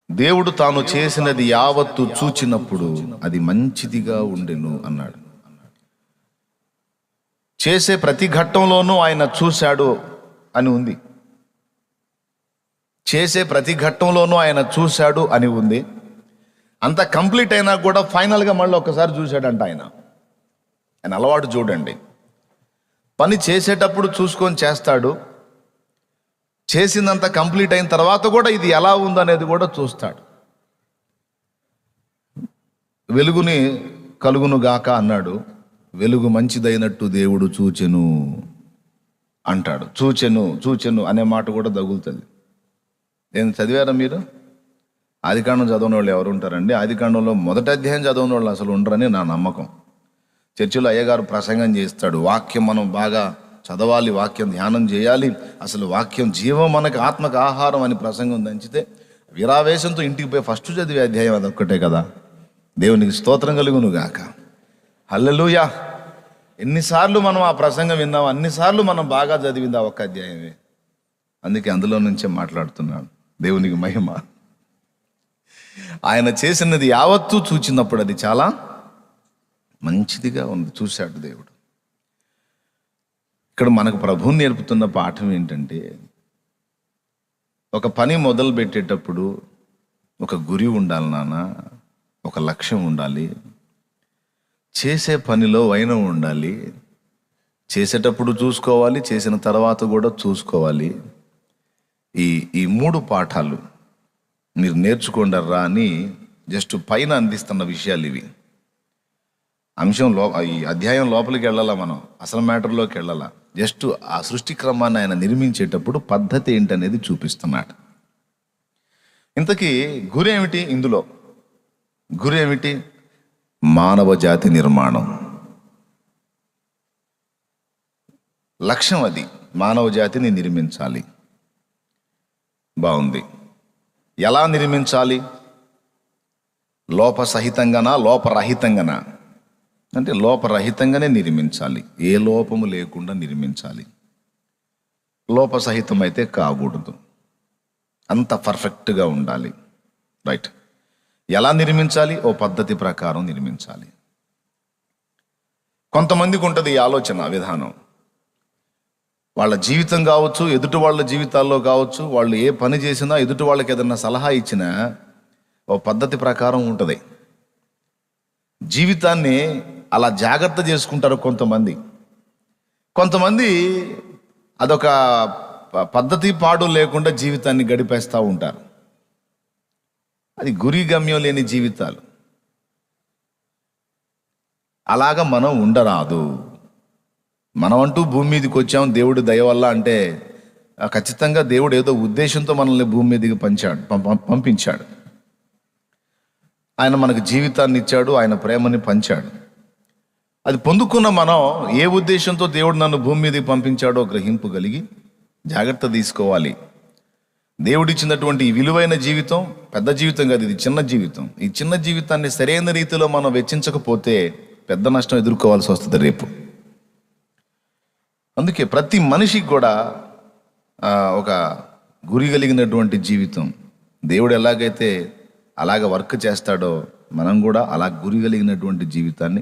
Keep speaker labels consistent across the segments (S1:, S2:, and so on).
S1: దేవుడు తాను చేసినది యావత్తు చూచినప్పుడు అది మంచిదిగా ఉండెను అన్నాడు. చేసే ప్రతి ఘట్టంలోనూ ఆయన చూశాడు అని ఉంది. చేసే ప్రతి ఘట్టంలోనూ ఆయన చూశాడు అని ఉంది. అంత కంప్లీట్ అయినా కూడా ఫైనల్గా మళ్ళీ ఒక్కసారి చూశాడంట ఆయన అలవాటు చూడండి. పని చేసేటప్పుడు చూసుకొని చేస్తాడు, చేసిందంత కంప్లీట్ అయిన తర్వాత కూడా ఇది ఎలా ఉందనేది కూడా చూస్తాడు. వెలుగుని కలుగును గాక అన్నాడు, వెలుగు మంచిదైనట్టు దేవుడు చూచెను అంటాడు. చూచెను అనే మాట కూడా తగులుతుంది. నేను చదివారా మీరు? ఆదికాండం చదవని వాళ్ళు ఎవరు ఉంటారండి? ఆదికాండంలో మొదటి అధ్యాయం చదవని వాళ్ళు అసలు ఉండరని నా నమ్మకం. చర్చిలో అయ్యగారు ప్రసంగం చేస్తాడు, వాక్యం మనం బాగా చదవాలి, వాక్యం ధ్యానం చేయాలి, అసలు వాక్యం జీవం మనకు ఆత్మకు ఆహారం అని ప్రసంగం దంచితే వీరావేశంతో ఇంటికి పోయి ఫస్ట్ చదివే అధ్యాయం అదొక్కటే కదా. దేవునికి స్తోత్రం కలుగును గాక. హల్లెలూయా. ఎన్నిసార్లు మనం ఆ ప్రసంగం విన్నాం, అన్నిసార్లు మనం బాగా చదివింది ఆ ఒక్క అధ్యాయమే. అందుకే అందులో నుంచే మాట్లాడుతున్నాను. దేవునికి మహిమ. ఆయన చేసినది యావత్తూ చూచినప్పుడు అది చాలా మంచిదిగా ఉంది. చూశాడు దేవుడు. ఇక్కడ మనకు ప్రభువు నేర్పుతున్న పాఠం ఏంటంటే, ఒక పని మొదలు పెట్టేటప్పుడు ఒక గురి ఉండాలి నాన్న, ఒక లక్ష్యం ఉండాలి, చేసే పనిలో వైనం ఉండాలి, చేసేటప్పుడు చూసుకోవాలి, చేసిన తర్వాత కూడా చూసుకోవాలి. ఈ మూడు పాఠాలు మీరు నేర్చుకోండర్రా అని జస్ట్ పైన అందిస్తున్న విషయాలు ఇవి. ఈ అధ్యాయం లోపలికి వెళ్ళాలా, మనం అసలు మ్యాటర్లోకి వెళ్ళాలా. జస్ట్ ఆ సృష్టి క్రమాన్ని ఆయన నిర్మించేటప్పుడు పద్ధతి ఏంటనేది చూపిస్తున్నాడు. ఇంతకీ గురి ఏమిటి? ఇందులో గురి ఏమిటి? మానవ జాతి నిర్మాణం. లక్ష్యం అది, మానవ జాతిని నిర్మించాలి. బాగుంది. ఎలా నిర్మించాలి? లోపసహితంగానా, లోపరహితంగానా? అంటే లోపరహితంగానే నిర్మించాలి, ఏ లోపము లేకుండా నిర్మించాలి. లోపసహితం అయితే కాకూడదు, అంత పర్ఫెక్ట్గా ఉండాలి. రైట్. ఎలా నిర్మించాలి? ఓ పద్ధతి ప్రకారం నిర్మించాలి. కొంతమందికి ఉంటుంది ఈ ఆలోచన విధానం. వాళ్ళ జీవితం కావచ్చు, ఎదుటి వాళ్ళ జీవితాల్లో కావచ్చు, వాళ్ళు ఏ పని చేసినా, ఎదుటి వాళ్ళకి ఏదన్నా సలహా ఇచ్చినా ఓ పద్ధతి ప్రకారం ఉంటుంది. జీవితాన్ని అలా జాగ్రత్త చేసుకుంటారు కొంతమంది. అదొక పద్ధతి పాడు లేకుండా జీవితాన్ని గడిపేస్తూ ఉంటారు. అది గురి గమ్యం లేని జీవితాలు. అలాగా మనం ఉండరాదు. మనమంటూ భూమి మీదకి వచ్చాం దేవుడి దయ వల్ల అంటే ఖచ్చితంగా దేవుడు ఏదో ఉద్దేశంతో మనల్ని భూమి మీదకి పంపించాడు. ఆయన మనకు జీవితాన్ని ఇచ్చాడు, ఆయన ప్రేమని పంచాడు. అది పొందుకున్న మనం ఏ ఉద్దేశంతో దేవుడు నన్ను భూమి మీదకి పంపించాడో గ్రహింపు కలిగి జాగ్రత్త తీసుకోవాలి. దేవుడిచ్చినటువంటి ఈ విలువైన జీవితం పెద్ద జీవితం కాదు, ఇది చిన్న జీవితం. ఈ చిన్న జీవితాన్ని సరైన రీతిలో మనం వెచ్చించకపోతే పెద్ద నష్టం ఎదుర్కోవాల్సి వస్తుంది రేపు. అందుకే ప్రతి మనిషికి కూడా ఒక గురి కలిగినటువంటి జీవితం, దేవుడు ఎలాగైతే అలాగ వర్క్ చేస్తాడో మనం కూడా అలా గురి కలిగినటువంటి జీవితాన్ని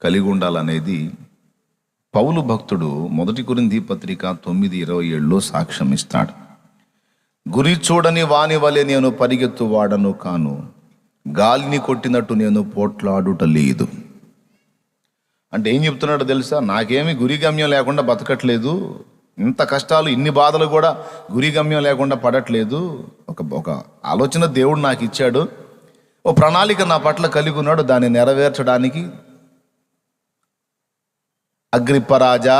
S1: కలిగి ఉండాలనేది పౌలు భక్తుడు 1 కొరింథీ పత్రిక 9:27లో సాక్ష్యం ఇస్తాడు. గురి చూడని వాని వలె నేను పరిగెత్తు వాడను కాను, గాలిని కొట్టినట్టు నేను పోట్లాడుట లేదు. అంటే ఏం చెప్తున్నాడో తెలుసా? నాకేమి గురి గమ్యం లేకుండా బతకట్లేదు, ఇంత కష్టాలు ఇన్ని బాధలు కూడా గురి గమ్యం లేకుండా పడట్లేదు. ఒక ఆలోచన దేవుడు నాకు ఇచ్చాడు, ఓ ప్రణాళిక నా పట్ల కలిగి ఉన్నాడు, దాన్ని నెరవేర్చడానికి అగ్రిప్పరాజా,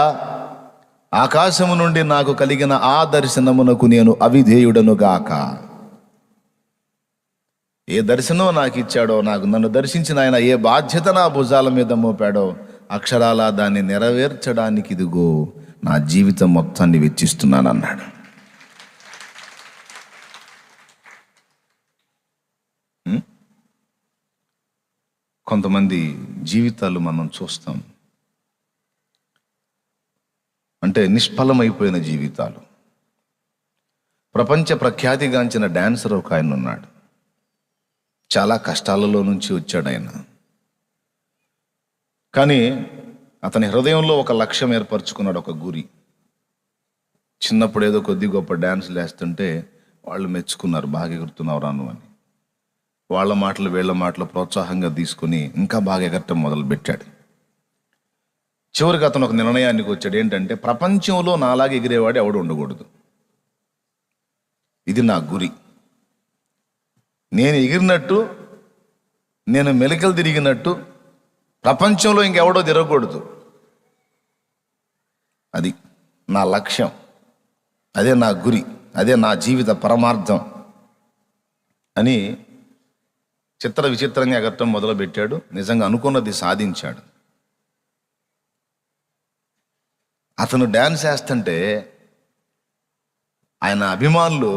S1: ఆకాశము నుండి నాకు కలిగిన ఆ దర్శనమునకు నేను అవిధేయుడను గాక. ఏ దర్శనం నాకు ఇచ్చాడో, నన్ను దర్శించిన ఆయన ఏ బాధ్యత నా భుజాల మీద మోపాడో, అక్షరాలా దాన్ని నెరవేర్చడానికి ఇదిగో నా జీవితం మొత్తాన్ని వెచ్చిస్తున్నాను అన్నాడు. కొంతమంది జీవితాలు మనం చూస్తాం, అంటే నిష్ఫలమైపోయిన జీవితాలు. ప్రపంచ ప్రఖ్యాతిగాంచిన డాన్సర్ ఒక ఆయన ఉన్నాడు. చాలా కష్టాలలో నుంచి వచ్చాడు ఆయన. కానీ అతని హృదయంలో ఒక లక్ష్యం ఏర్పరచుకున్నాడు, ఒక గురి. చిన్నప్పుడు ఏదో కొద్ది గొప్ప డ్యాన్సులు వేస్తుంటే వాళ్ళు మెచ్చుకున్నారు, బాగా ఎగురుతున్నావు రాను అని. వాళ్ళ మాటలు వీళ్ళ మాటలు ప్రోత్సాహంగా తీసుకుని ఇంకా బాగా ఎగరటం మొదలుపెట్టాడు. చివరికి అతను ఒక నిర్ణయానికి వచ్చాడు. ఏంటంటే, ప్రపంచంలో నాలాగా ఎగిరేవాడు ఎవడు ఉండకూడదు, ఇది నా గురి. నేను ఎగిరినట్టు, నేను మెలికలు తిరిగినట్టు ప్రపంచంలో ఇంకెవడో తిరగకూడదు. అది నా లక్ష్యం, అదే నా గురి, అదే నా జీవిత పరమార్థం అని చిత్ర విచిత్రంగా ఎగరటం మొదలుపెట్టాడు. నిజంగా అనుకున్నది సాధించాడు. అతను డ్యాన్స్ వేస్తుంటే ఆయన అభిమానులు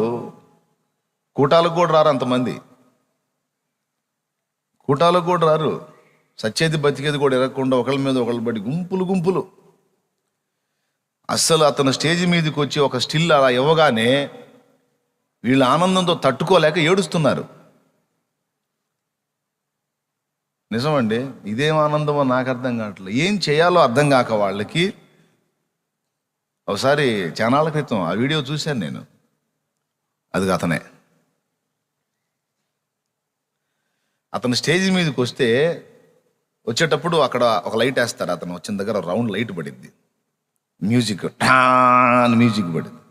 S1: కూటాలకు కూడా రారు, అంతమంది కూటాలకు కూడా రారు. సచ్చేది బతికేది కూడా ఎరగకుండా ఒకళ్ళ మీద ఒకళ్ళు పడి గుంపులు గుంపులు. అస్సలు అతను స్టేజ్ మీదకి వచ్చి ఒక స్టిల్ అలా ఇవ్వగానే వీళ్ళ ఆనందంతో తట్టుకోలేక ఏడుస్తున్నారు. నిజమండి, ఇదేం ఆనందమో నాకు అర్థం కావట్లేదు. ఏం చేయాలో అర్థం కాక వాళ్ళకి. ఒకసారి చానాళ్ళ క్రితం ఆ వీడియో చూశాను నేను. అది అతనే. అతను స్టేజ్ మీదకి వచ్చేటప్పుడు అక్కడ ఒక లైట్ వేస్తాడు. అతను వచ్చిన దగ్గర రౌండ్ లైట్ పడిద్ది, మ్యూజిక్ మ్యూజిక్ పడింది.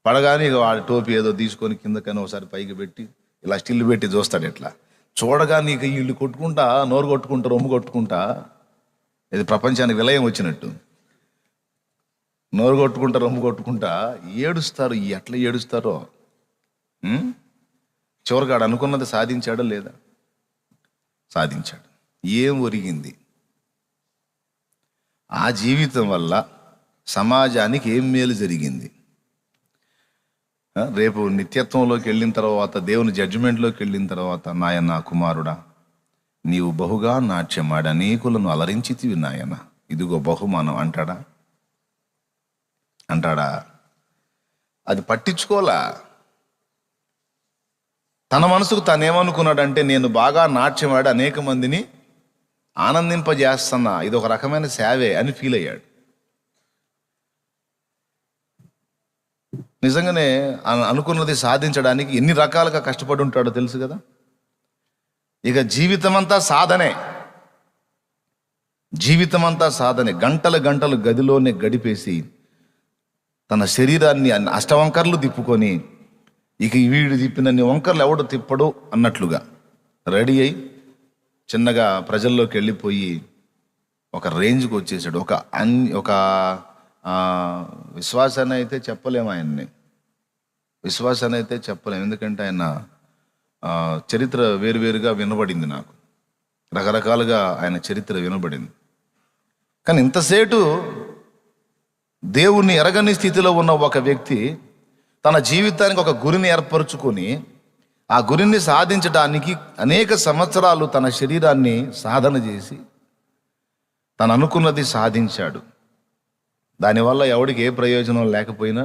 S1: పడగానే ఇక వాడి టోపీ ఏదో తీసుకొని కిందకని ఒకసారి పైకి పెట్టి ఇలా స్టిల్ పెట్టి చూస్తాడు. ఇట్లా చూడగానే ఇక వీళ్ళు కొట్టుకుంటా, నోరు కొట్టుకుంటా, రొమ్ము కొట్టుకుంటా, ఇది ప్రపంచానికి విలయం వచ్చినట్టు నోరు కొట్టుకుంటా, రొమ్ము కొట్టుకుంటా ఏడుస్తారు. ఎట్లా ఏడుస్తారో. చివరిగాడు అనుకున్నది సాధించాడో లేదా? సాధించాడు. ఏం ఒరిగింది? ఆ జీవితం వల్ల సమాజానికి ఏం మేలు జరిగింది? రేపు నిత్యత్వంలోకి వెళ్ళిన తర్వాత, దేవుని జడ్జిమెంట్లోకి వెళ్ళిన తర్వాత, నాయన కుమారుడా, నీవు బహుగా నాట్యమాడి అనేకులను అలరించితివి నాయన, ఇదిగో బహుమానం అంటాడా? అది పట్టించుకోలా. తన మనసుకు తనేమనుకున్నాడంటే, నేను బాగా నాట్యమాడి అనేక మందిని ఆనందింపజేస్తున్నా, ఇది ఒక రకమైన సేవే అని ఫీల్ అయ్యాడు. నిజంగానే అనుకున్నది సాధించడానికి ఎన్ని రకాలుగా కష్టపడి ఉంటాడో తెలుసు కదా. ఇక జీవితమంతా సాధనే. గంటలు గంటలు గదిలోనే గడిపేసి తన శరీరాన్ని అష్టవంకర్లు తిప్పుకొని, ఇక వీడు తిప్పినన్ని వంకర్లు ఎవడు తిప్పడు అన్నట్లుగా రెడీ అయి చిన్నగా ప్రజల్లోకి వెళ్ళిపోయి ఒక రేంజ్కి వచ్చేసాడు. ఒక విశ్వాసాన్ని అయితే చెప్పలేము, విశ్వాసాన్ని అయితే చెప్పలేము. ఎందుకంటే ఆయన చరిత్ర వేరువేరుగా వినబడింది నాకు, రకరకాలుగా ఆయన చరిత్ర వినబడింది. కానీ ఇంతసేటు దేవుణ్ణి ఎరగని స్థితిలో ఉన్న ఒక వ్యక్తి తన జీవితానికి ఒక గురిని ఏర్పరచుకొని, ఆ గురిని సాధించడానికి అనేక సంవత్సరాలు తన శరీరాన్ని సాధన చేసి తను అనుకున్నది సాధించాడు. దానివల్ల ఎవడికి ఏ ప్రయోజనం లేకపోయినా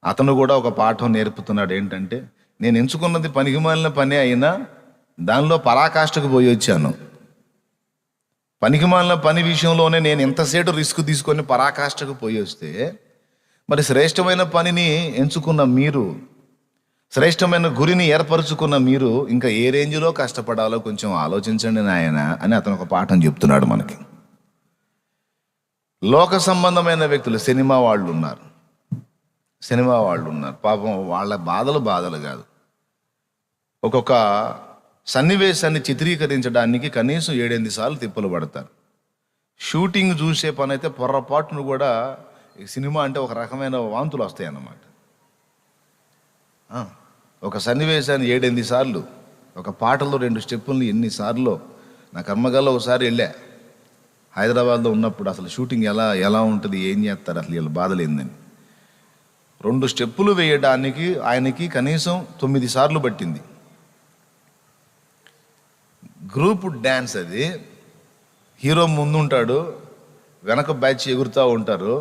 S1: అతను కూడా ఒక పాఠం నేర్పుతున్నాడు. ఏంటంటే, నేను ఎంచుకున్నది పనికిమాలిన పని అయినా దానిలో పరాకాష్ఠకు పోయి వచ్చాను. పనికిమాలిన పని విషయంలోనే నేను ఎంతసేపు రిస్క్ తీసుకొని పరాకాష్ఠకు పోయి వస్తే, మరి శ్రేష్టమైన పనిని ఎంచుకున్న మీరు, శ్రేష్టమైన గురిని ఏర్పరచుకున్న మీరు ఇంకా ఏ రేంజ్లో కష్టపడాలో కొంచెం ఆలోచించండి నాయన అని అతను ఒక పాఠం చెప్తున్నాడు మనకి. లోక సంబంధమైన వ్యక్తులు, సినిమా వాళ్ళు ఉన్నారు. పాపం వాళ్ళ బాధలు కాదు. ఒక్కొక్క సన్నివేశాన్ని చిత్రీకరించడానికి కనీసం 7-8 సార్లు తిప్పలు పడతారు. షూటింగ్ చూసే పని అయితే పొర్రపాటును కూడా, సినిమా అంటే ఒక రకమైన వాంతులు వస్తాయి అన్నమాట. ఒక సన్నివేశాన్ని 7-8 సార్లు, ఒక పాటలో 2 స్టెప్పుల్ని ఎన్నిసార్లు. నా కర్మగాల్లో ఒకసారి వెళ్ళా, హైదరాబాద్లో ఉన్నప్పుడు. అసలు షూటింగ్ ఎలా ఉంటుంది, ఏం చేస్తారు, అసలు వీళ్ళ బాధలు ఏందని. 2 స్టెప్పులు వేయడానికి ఆయనకి కనీసం 9 సార్లు పట్టింది. గ్రూప్ డ్యాన్స్ అది. హీరో ముందు ఉంటాడు, వెనక బ్యాచ్ ఎగురుతూ ఉంటారు.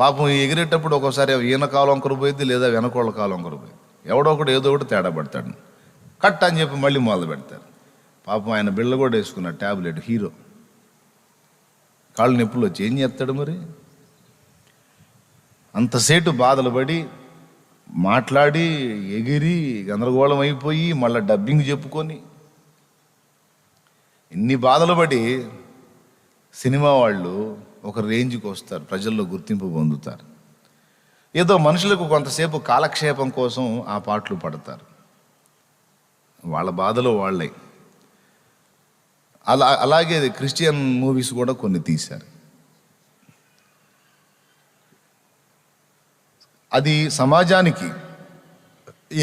S1: పాపం ఎగిరేటప్పుడు ఒక్కోసారి ఈయన కాలు వంకర పోయింది, లేదా వెనకోళ్ళ కాలు వంకర పోయింది. ఎవడో ఒకటి ఏదో ఒకటి తేడా పడతాడు. కట్ అని చెప్పి మళ్ళీ మొదలు పెడతారు. పాపం ఆయన బిళ్ళ కూడా వేసుకున్నాడు, ట్యాబ్లెట్, హీరో. కాళ్ళు నొప్పులు వచ్చి ఏం చేస్తాడు మరి? అంతసేటు బాధలు పడి మాట్లాడి ఎగిరి గందరగోళం అయిపోయి మళ్ళీ డబ్బింగ్ చెప్పుకొని ఇన్ని బాధలు పడి సినిమా వాళ్ళు ఒక రేంజ్కి వస్తారు, ప్రజల్లో గుర్తింపు పొందుతారు. ఏదో మనుషులకు కొంతసేపు కాలక్షేపం కోసం ఆ పాటలు పడతారు. వాళ్ళ బాధలు వాళ్ళే. అలాగే క్రిస్టియన్ మూవీస్ కూడా కొన్ని తీశారు. అది సమాజానికి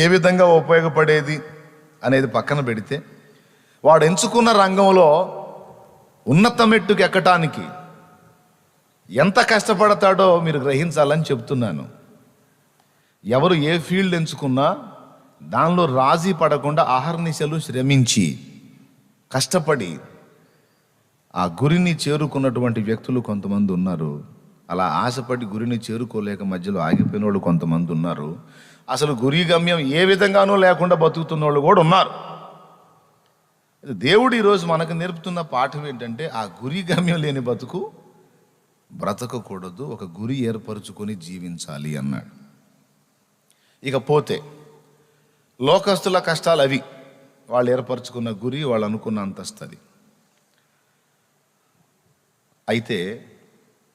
S1: ఏ విధంగా ఉపయోగపడేది అనేది పక్కన పెడితే, వాడు ఎంచుకున్న రంగంలో ఉన్నత మెట్టుకు ఎక్కటానికి ఎంత కష్టపడతాడో మీరు గ్రహించాలని చెప్తున్నాను. ఎవరు ఏ ఫీల్డ్ ఎంచుకున్నా దానిలో రాజీ పడకుండా అహర్నిశలు శ్రమించి కష్టపడి ఆ గురిని చేరుకున్నటువంటి వ్యక్తులు కొంతమంది ఉన్నారు. అలా ఆశపడి గురిని చేరుకోలేక మధ్యలో ఆగిపోయిన వాళ్ళు కొంతమంది ఉన్నారు. అసలు గురి గమ్యం ఏ విధంగానూ లేకుండా బతుకుతున్న వాళ్ళు కూడా ఉన్నారు. దేవుడు ఈరోజు మనకు నేర్పుతున్న పాఠం ఏంటంటే, ఆ గురి గమ్యం లేని బతుకు బ్రతకకూడదు, ఒక గురి ఏర్పరచుకొని జీవించాలి అన్నాడు. ఇకపోతే లోకస్తుల కష్టాలు అవి, వాళ్ళు ఏర్పరచుకున్న గురి, వాళ్ళు అనుకున్న అంతస్తు అది. అయితే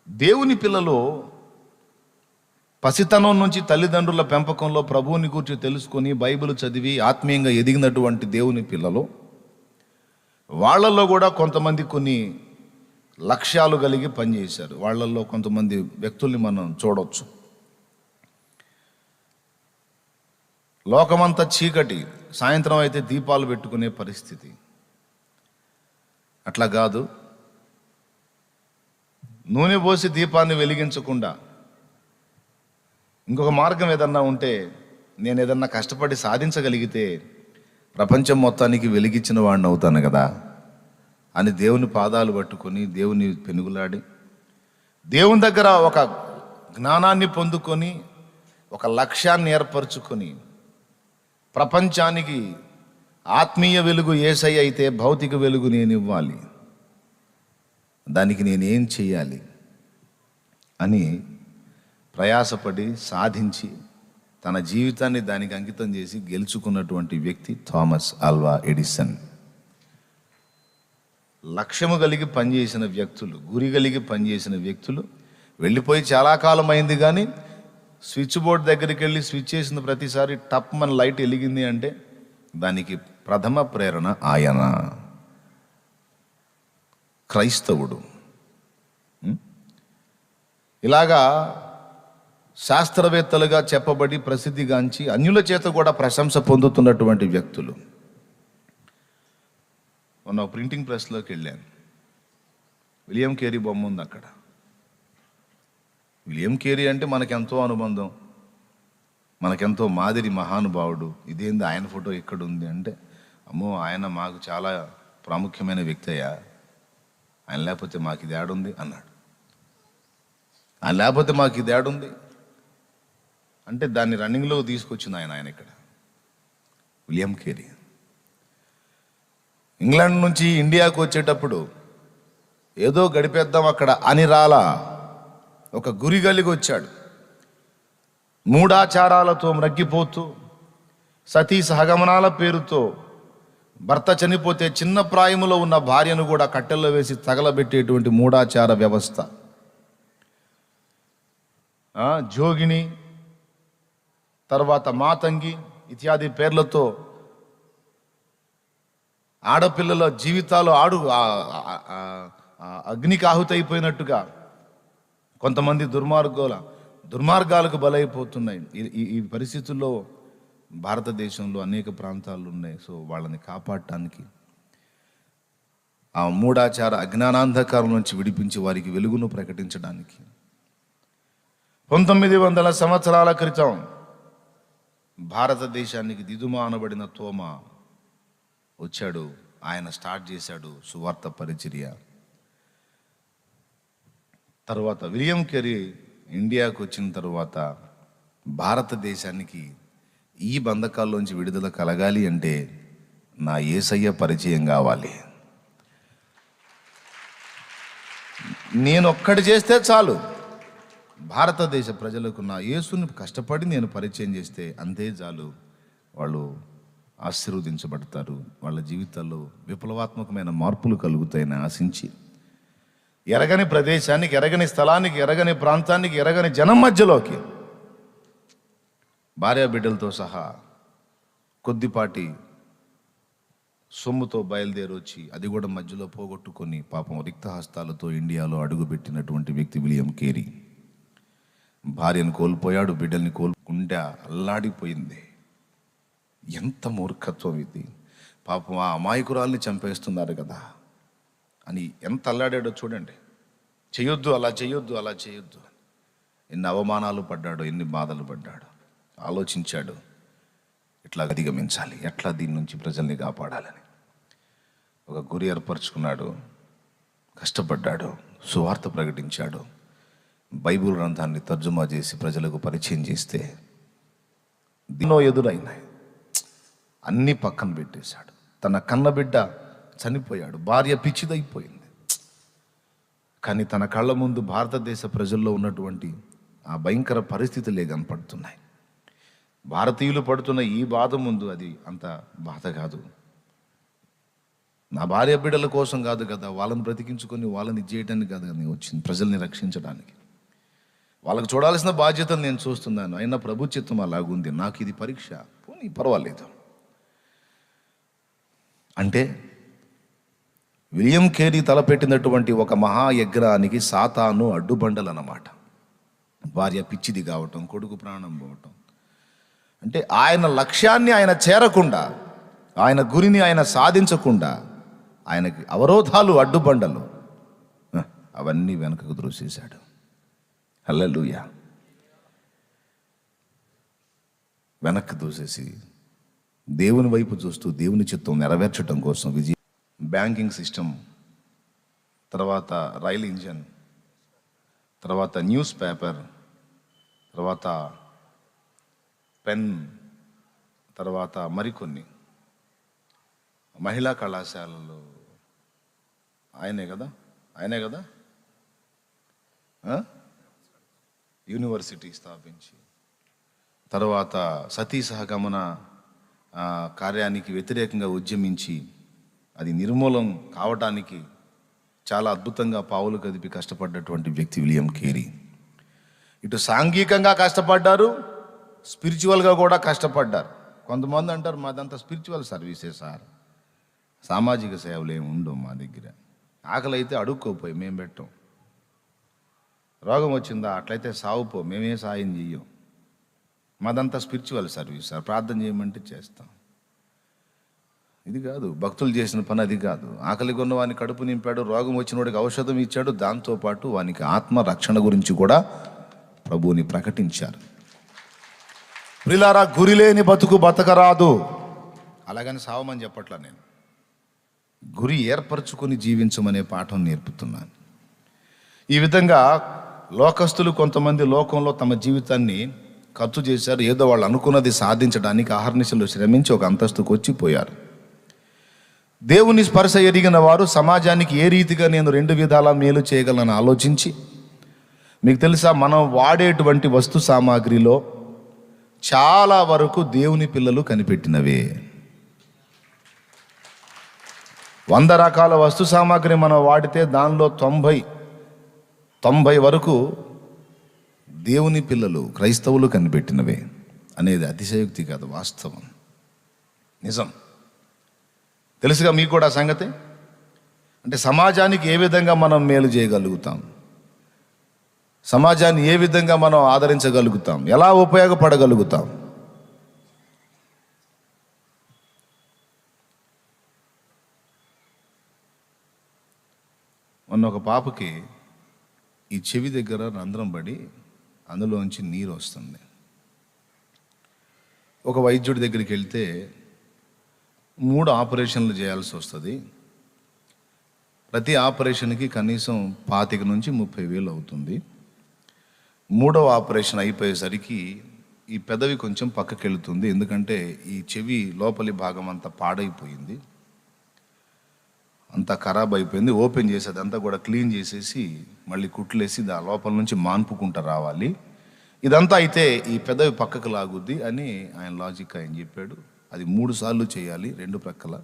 S1: దేవుని పిల్లలు పసితనం నుంచి తల్లిదండ్రుల పెంపకంలో ప్రభువుని గురించి తెలుసుకొని బైబిల్ చదివి ఆత్మీయంగా ఎదిగినటువంటి దేవుని పిల్లలు, వాళ్ళల్లో కూడా కొంతమంది కొన్ని లక్ష్యాలు కలిగి పనిచేశారు. వాళ్ళల్లో కొంతమంది వ్యక్తుల్ని మనం చూడవచ్చు. లోకమంతా చీకటి, సాయంత్రం అయితే దీపాలు పెట్టుకునే పరిస్థితి. అట్లా కాదు, నూనె పోసి దీపాన్ని వెలిగించకుండా ఇంకొక మార్గం ఏదన్నా ఉంటే, నేను ఏదన్నా కష్టపడి సాధించగలిగితే ప్రపంచం మొత్తానికి వెలిగించిన వాడిని అవుతాను కదా అని దేవుని పాదాలు పట్టుకొని, దేవుని పెనుగులాడి, దేవుని దగ్గర ఒక జ్ఞానాన్ని పొందుకొని, ఒక లక్ష్యాన్ని ఏర్పరచుకొని, ప్రపంచానికి ఆత్మీయ వెలుగు యేసయ్య అయితే భౌతిక వెలుగు నేను ఇవ్వాలి, దానికి నేనేం చేయాలి అని ప్రయాసపడి సాధించి తన జీవితాన్ని దానికి అంకితం చేసి గెలుచుకున్నటువంటి వ్యక్తి థామస్ ఆల్వా ఎడిసన్. లక్ష్యము కలిగి పనిచేసిన వ్యక్తులు, గురి కలిగి పనిచేసిన వ్యక్తులు వెళ్ళిపోయి చాలా కాలం అయింది. కానీ స్విచ్ బోర్డ్ దగ్గరికి వెళ్ళి స్విచ్ చేసిన ప్రతిసారి టప్ మన లైట్ వెలిగింది అంటే దానికి ప్రథమ ప్రేరణ ఆయన, క్రైస్తవుడు. ఇలాగా శాస్త్రవేత్తలుగా చెప్పబడి ప్రసిద్ధిగాంచి అన్యుల చేత కూడా ప్రశంస పొందుతున్నటువంటి వ్యక్తులు. మొన్న ప్రింటింగ్ ప్రెస్లోకి వెళ్ళాను, విలియం కేరీ బొమ్మ ఉంది అక్కడ. విలియం కేరీ అంటే మనకెంతో అనుబంధం, మనకెంతో మాదిరి మహానుభావుడు. ఇదేంది ఆయన ఫోటో ఇక్కడ ఉంది అంటే, అమ్మో ఆయన మాకు చాలా ప్రాముఖ్యమైన వ్యక్తి అయ్యా, ఆయన లేకపోతే మాకు ఇది ఏడుంది అన్నాడు. ఆయన లేకపోతే మాకు ఇది ఏడుంది అంటే దాన్ని రన్నింగ్లో తీసుకొచ్చింది ఆయన ఇక్కడ విలియం కేరీ. ఇంగ్లాండ్ నుంచి ఇండియాకు వచ్చేటప్పుడు ఏదో గడిపేద్దాం అక్కడ అని రాలా, ఒక గురి కలిగి వచ్చాడు. మూఢాచారాలతో మ్రగ్గిపోతూ, సతీ సహగమనాల పేరుతో భర్త చనిపోతే చిన్న ప్రాయములో ఉన్న భార్యను కూడా కట్టెల్లో వేసి తగలబెట్టేటువంటి మూఢాచార వ్యవస్థ, జోగిని, తర్వాత మాతంగి ఇత్యాది పేర్లతో ఆడపిల్లల జీవితాలు అగ్నికి ఆహుతైపోయినట్టుగా కొంతమంది దుర్మార్గాలకు బలైపోతున్నాయి. ఈ పరిస్థితుల్లో భారతదేశంలో అనేక ప్రాంతాలు ఉన్నాయి. సో వాళ్ళని కాపాడటానికి, ఆ మూఢాచార అజ్ఞానాంధకారం నుంచి విడిపించి వారికి వెలుగును ప్రకటించడానికి 1900 సంవత్సరాల క్రితం భారతదేశానికి దిదుమా అనబడిన తోమా వచ్చాడు. ఆయన స్టార్ట్ చేశాడు సువార్త పరిచర్య. తర్వాత విలియం కేరీ ఇండియాకు వచ్చిన తరువాత భారతదేశానికి ఈ బంధకాల్లోంచి విడుదల కలగాలి అంటే నా యేసయ్య పరిచయం కావాలి. నేను ఒక్కటి చేస్తే చాలు, భారతదేశ ప్రజలకు నా యేసుని కష్టపడి నేను పరిచయం చేస్తే అంతే చాలు, వాళ్ళు ఆశీర్వదించబడతారు, వాళ్ళ జీవితాల్లో విప్లవాత్మకమైన మార్పులు కలుగుతాయని ఆశించి ఎరగని ప్రదేశానికి, ఎరగని స్థలానికి, ఎరగని ప్రాంతానికి, ఎరగని జనం మధ్యలోకి భార్యా బిడ్డలతో సహా కొద్దిపాటి సొమ్ముతో బయలుదేరి వచ్చి అది కూడా మధ్యలో పోగొట్టుకొని పాపం రిక్తహస్తాలతో ఇండియాలో అడుగుపెట్టినటువంటి వ్యక్తి విలియం కేరీ. భార్యను కోల్పోయాడు, బిడ్డల్ని గుండె అల్లాడిపోయింది. ఎంత మూర్ఖత్వం ఇది, పాపం ఆ అమాయకురాల్ని చంపేస్తున్నారు కదా అని ఎంత అల్లాడాడో చూడండి. చేయొద్దు, అలా చేయొద్దు, అలా చేయొద్దు. ఎన్ని అవమానాలు పడ్డాడో, ఎన్ని బాధలు పడ్డాడో. ఆలోచించాడు, ఎట్లా అధిగమించాలి, ఎట్లా దీని నుంచి ప్రజల్ని కాపాడాలని. ఒక గురి ఏర్పరచుకున్నాడు, కష్టపడ్డాడు, సువార్త ప్రకటించాడు, బైబిల్ గ్రంథాన్ని తర్జుమా చేసి ప్రజలకు పరిచయం చేస్తే దీనో ఎదురైనాయి. అన్నీ పక్కన పెట్టేశాడు. తన కన్నబిడ్డ చనిపోయాడు, భార్య పిచ్చిదైపోయింది. కానీ తన కళ్ళ ముందు భారతదేశ ప్రజల్లో ఉన్నటువంటి ఆ భయంకర పరిస్థితులే కనపడుతున్నాయి. భారతీయులు పడుతున్న ఈ బాధ ముందు అది అంత బాధ కాదు. నా భార్య బిడ్డల కోసం కాదు కదా, వాళ్ళని బ్రతికించుకొని వాళ్ళని చేయడానికి కాదు కదా నేను వచ్చింది, ప్రజల్ని రక్షించడానికి. వాళ్ళకు చూడాల్సిన బాధ్యతను నేను చూస్తున్నాను, అయినా ప్రభు చిత్తం అలాగుంది, నాకు ఇది పరీక్ష, పోనీ పర్వాలేదు అంటే విలియం కేరీ తలపెట్టినటువంటి ఒక మహాయజ్ఞానికి సాతాను అడ్డుబండలు అన్నమాట. భార్య పిచ్చిది కావటం, కొడుకు ప్రాణం పోవటం, అంటే ఆయన లక్ష్యాన్ని ఆయన చేరకుండా, ఆయన గురిని ఆయన సాధించకుండా ఆయనకి అవరోధాలు, అడ్డుబండలు అవన్నీ వెనకకు ద్రోసేశాడు. హల్లెలూయా. వెనక్కి దూసేసి దేవుని వైపు చూస్తూ దేవుని చిత్తం నెరవేర్చడం కోసం బ్యాంకింగ్ సిస్టమ్, తర్వాత రైల్ ఇంజన్, తర్వాత న్యూస్ పేపర్, తర్వాత పెన్, తర్వాత మరికొన్ని మహిళా కళాశాలలు ఆయనే కదా యూనివర్సిటీ స్థాపించి, తర్వాత సతీ సహగమన కార్యానికి వ్యతిరేకంగా ఉద్యమించి అది నిర్మూలం కావటానికి చాలా అద్భుతంగా పావులు కదిపి కష్టపడ్డటువంటి వ్యక్తి విలియం కేరీ. ఇటు సాంఘికంగా కష్టపడ్డారు, స్పిరిచువల్గా కూడా కష్టపడ్డారు. కొంతమంది అంటారు మాదంతా స్పిరిచువల్ సర్వీసే సార్, సామాజిక సేవలు ఏమి ఉండవు మా దగ్గర, ఆకలి అయితే అడుక్కోపోయి మేము పెట్టాం, రోగం వచ్చిందా అట్లయితే సావుపో మేమే సాయం చెయ్యం, మాదంతా స్పిరిచువల్ సర్వీస్ సార్, ప్రార్థన చేయమంటే చేస్తాం. ఇది కాదు, భక్తులు చేసిన పని అది కాదు. ఆకలి కొన్న వాని కడుపు నింపాడు, రోగం వచ్చిన వాడికి ఔషధం ఇచ్చాడు, దాంతోపాటు వానికి ఆత్మ రక్షణ గురించి కూడా ప్రభువుని ప్రకటించారు. ప్రిలారా, గురిలేని బతుకు బతకరాదు, అలాగని సావమని చెప్పట్లా నేను. గురి ఏర్పరచుకొని జీవించమనే పాఠం నేర్పుతున్నాను. ఈ విధంగా లోకస్తులు కొంతమంది లోకంలో తమ జీవితాన్ని ఖర్చు చేశారు, ఏదో వాళ్ళు అనుకున్నది సాధించడానికి అహర్నిశలు శ్రమించి ఒక అంతస్తుకు వచ్చిపోయారు. దేవుని స్పర్శ ఎరిగిన వారు సమాజానికి ఏ రీతిగా నేను 2 విధాలా మేలు చేయగలను ఆలోచించి, మీకు తెలుసా మనం వాడేటువంటి వస్తు సామాగ్రిలో చాలా వరకు దేవుని పిల్లలు కనిపెట్టినవే. 100 రకాల వస్తు సామాగ్రి మనం వాడితే దానిలో 90 వరకు దేవుని పిల్లలు, క్రైస్తవులు కనిపెట్టినవే అనేది అతిశయోక్తి కాదు, వాస్తవం, నిజం. తెలుసుగా మీకు కూడా సంగతి. అంటే సమాజానికి ఏ విధంగా మనం మేలు చేయగలుగుతాం, సమాజాన్ని ఏ విధంగా మనం ఆదరించగలుగుతాం, ఎలా ఉపయోగపడగలుగుతాం. మొన్న ఒక పాపకి ఈ చెవి దగ్గర రంధ్రం పడి అందులోంచి నీరు వస్తుంది. ఒక వైద్యుడి దగ్గరికి వెళ్తే 3 ఆపరేషన్లు చేయాల్సి వస్తుంది. ప్రతి ఆపరేషన్కి కనీసం 25,000 నుంచి 30,000 అవుతుంది. మూడవ ఆపరేషన్ అయిపోయేసరికి ఈ పెదవి కొంచెం పక్కకి వెళుతుంది. ఎందుకంటే ఈ చెవి లోపలి భాగం అంతా పాడైపోయింది, అంతా ఖరాబ్ అయిపోయింది. ఓపెన్ చేసి అదంతా కూడా క్లీన్ చేసేసి మళ్ళీ కుట్లేసి లోపల నుంచి మాన్పుకుంటూ రావాలి. ఇదంతా అయితే ఈ పెదవి పక్కకు లాగుద్ది అని ఆయన లాజిక్ ఆయన చెప్పాడు. అది 3 సార్లు చేయాలి, 2 ప్రక్కల.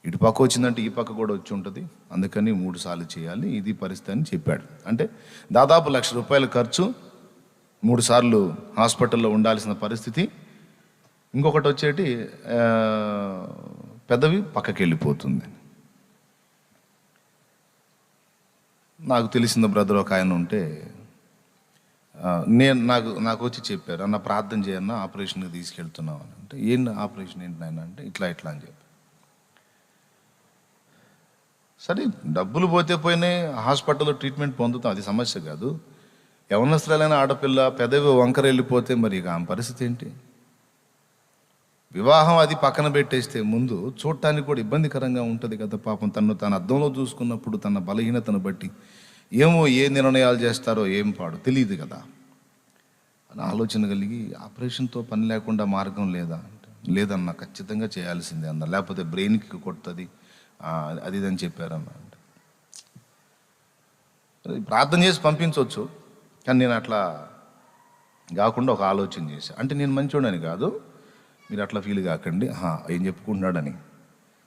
S1: ఇటు పక్క వచ్చిందంటే ఈ పక్క కూడా వచ్చి ఉంటుంది, అందుకని 3 సార్లు చేయాలి, ఇది పరిస్థితి అని చెప్పాడు. అంటే దాదాపు ₹1,00,000 ఖర్చు, 3 సార్లు హాస్పిటల్లో ఉండాల్సిన పరిస్థితి. ఇంకొకటి వచ్చేటి పెదవి పక్కకి వెళ్ళిపోతుంది. నాకు తెలిసిన బ్రదర్ ఒక ఆయన ఉంటే నాకు వచ్చి చెప్పారు, అన్న ప్రార్థన చేయన్న, ఆపరేషన్కి తీసుకెళ్తున్నావు అని. అంటే ఏంటి ఆపరేషన్ ఏంటి నాయన అంటే ఇట్లా అని చెప్పి. సరే డబ్బులు పోతే పోయినాయి, హాస్పిటల్లో ట్రీట్మెంట్ పొందుతాం, అది సమస్య కాదు. యవనస్తులైన ఆడపిల్ల పెదవి వంకర వెళ్ళిపోతే మరి ఇక ఆమె పరిస్థితి ఏంటి? వివాహం అది పక్కన పెట్టేస్తే ముందు చూడటానికి కూడా ఇబ్బందికరంగా ఉంటుంది కదా పాపం. తన అద్దంలో చూసుకున్నప్పుడు తన బలహీనతను బట్టి ఏమో ఏ నిర్ణయాలు చేస్తారో ఏం పాడు తెలియదు కదా అని ఆలోచన కలిగి, ఆపరేషన్తో పని లేకుండా మార్గం లేదా అంటే, లేదన్నా ఖచ్చితంగా చేయాల్సిందే అన్న, లేకపోతే బ్రెయిన్కి కొడుతుంది అది అని చెప్పారన్న. అంటే ప్రార్థన చేసి పంపించవచ్చు, కానీ నేను అట్లా కాకుండా ఒక ఆలోచన చేశా. అంటే నేను మంచోడని కాదు, మీరు అట్లా ఫీల్ కాకండి, ఏం చెప్పుకుంటున్నాడని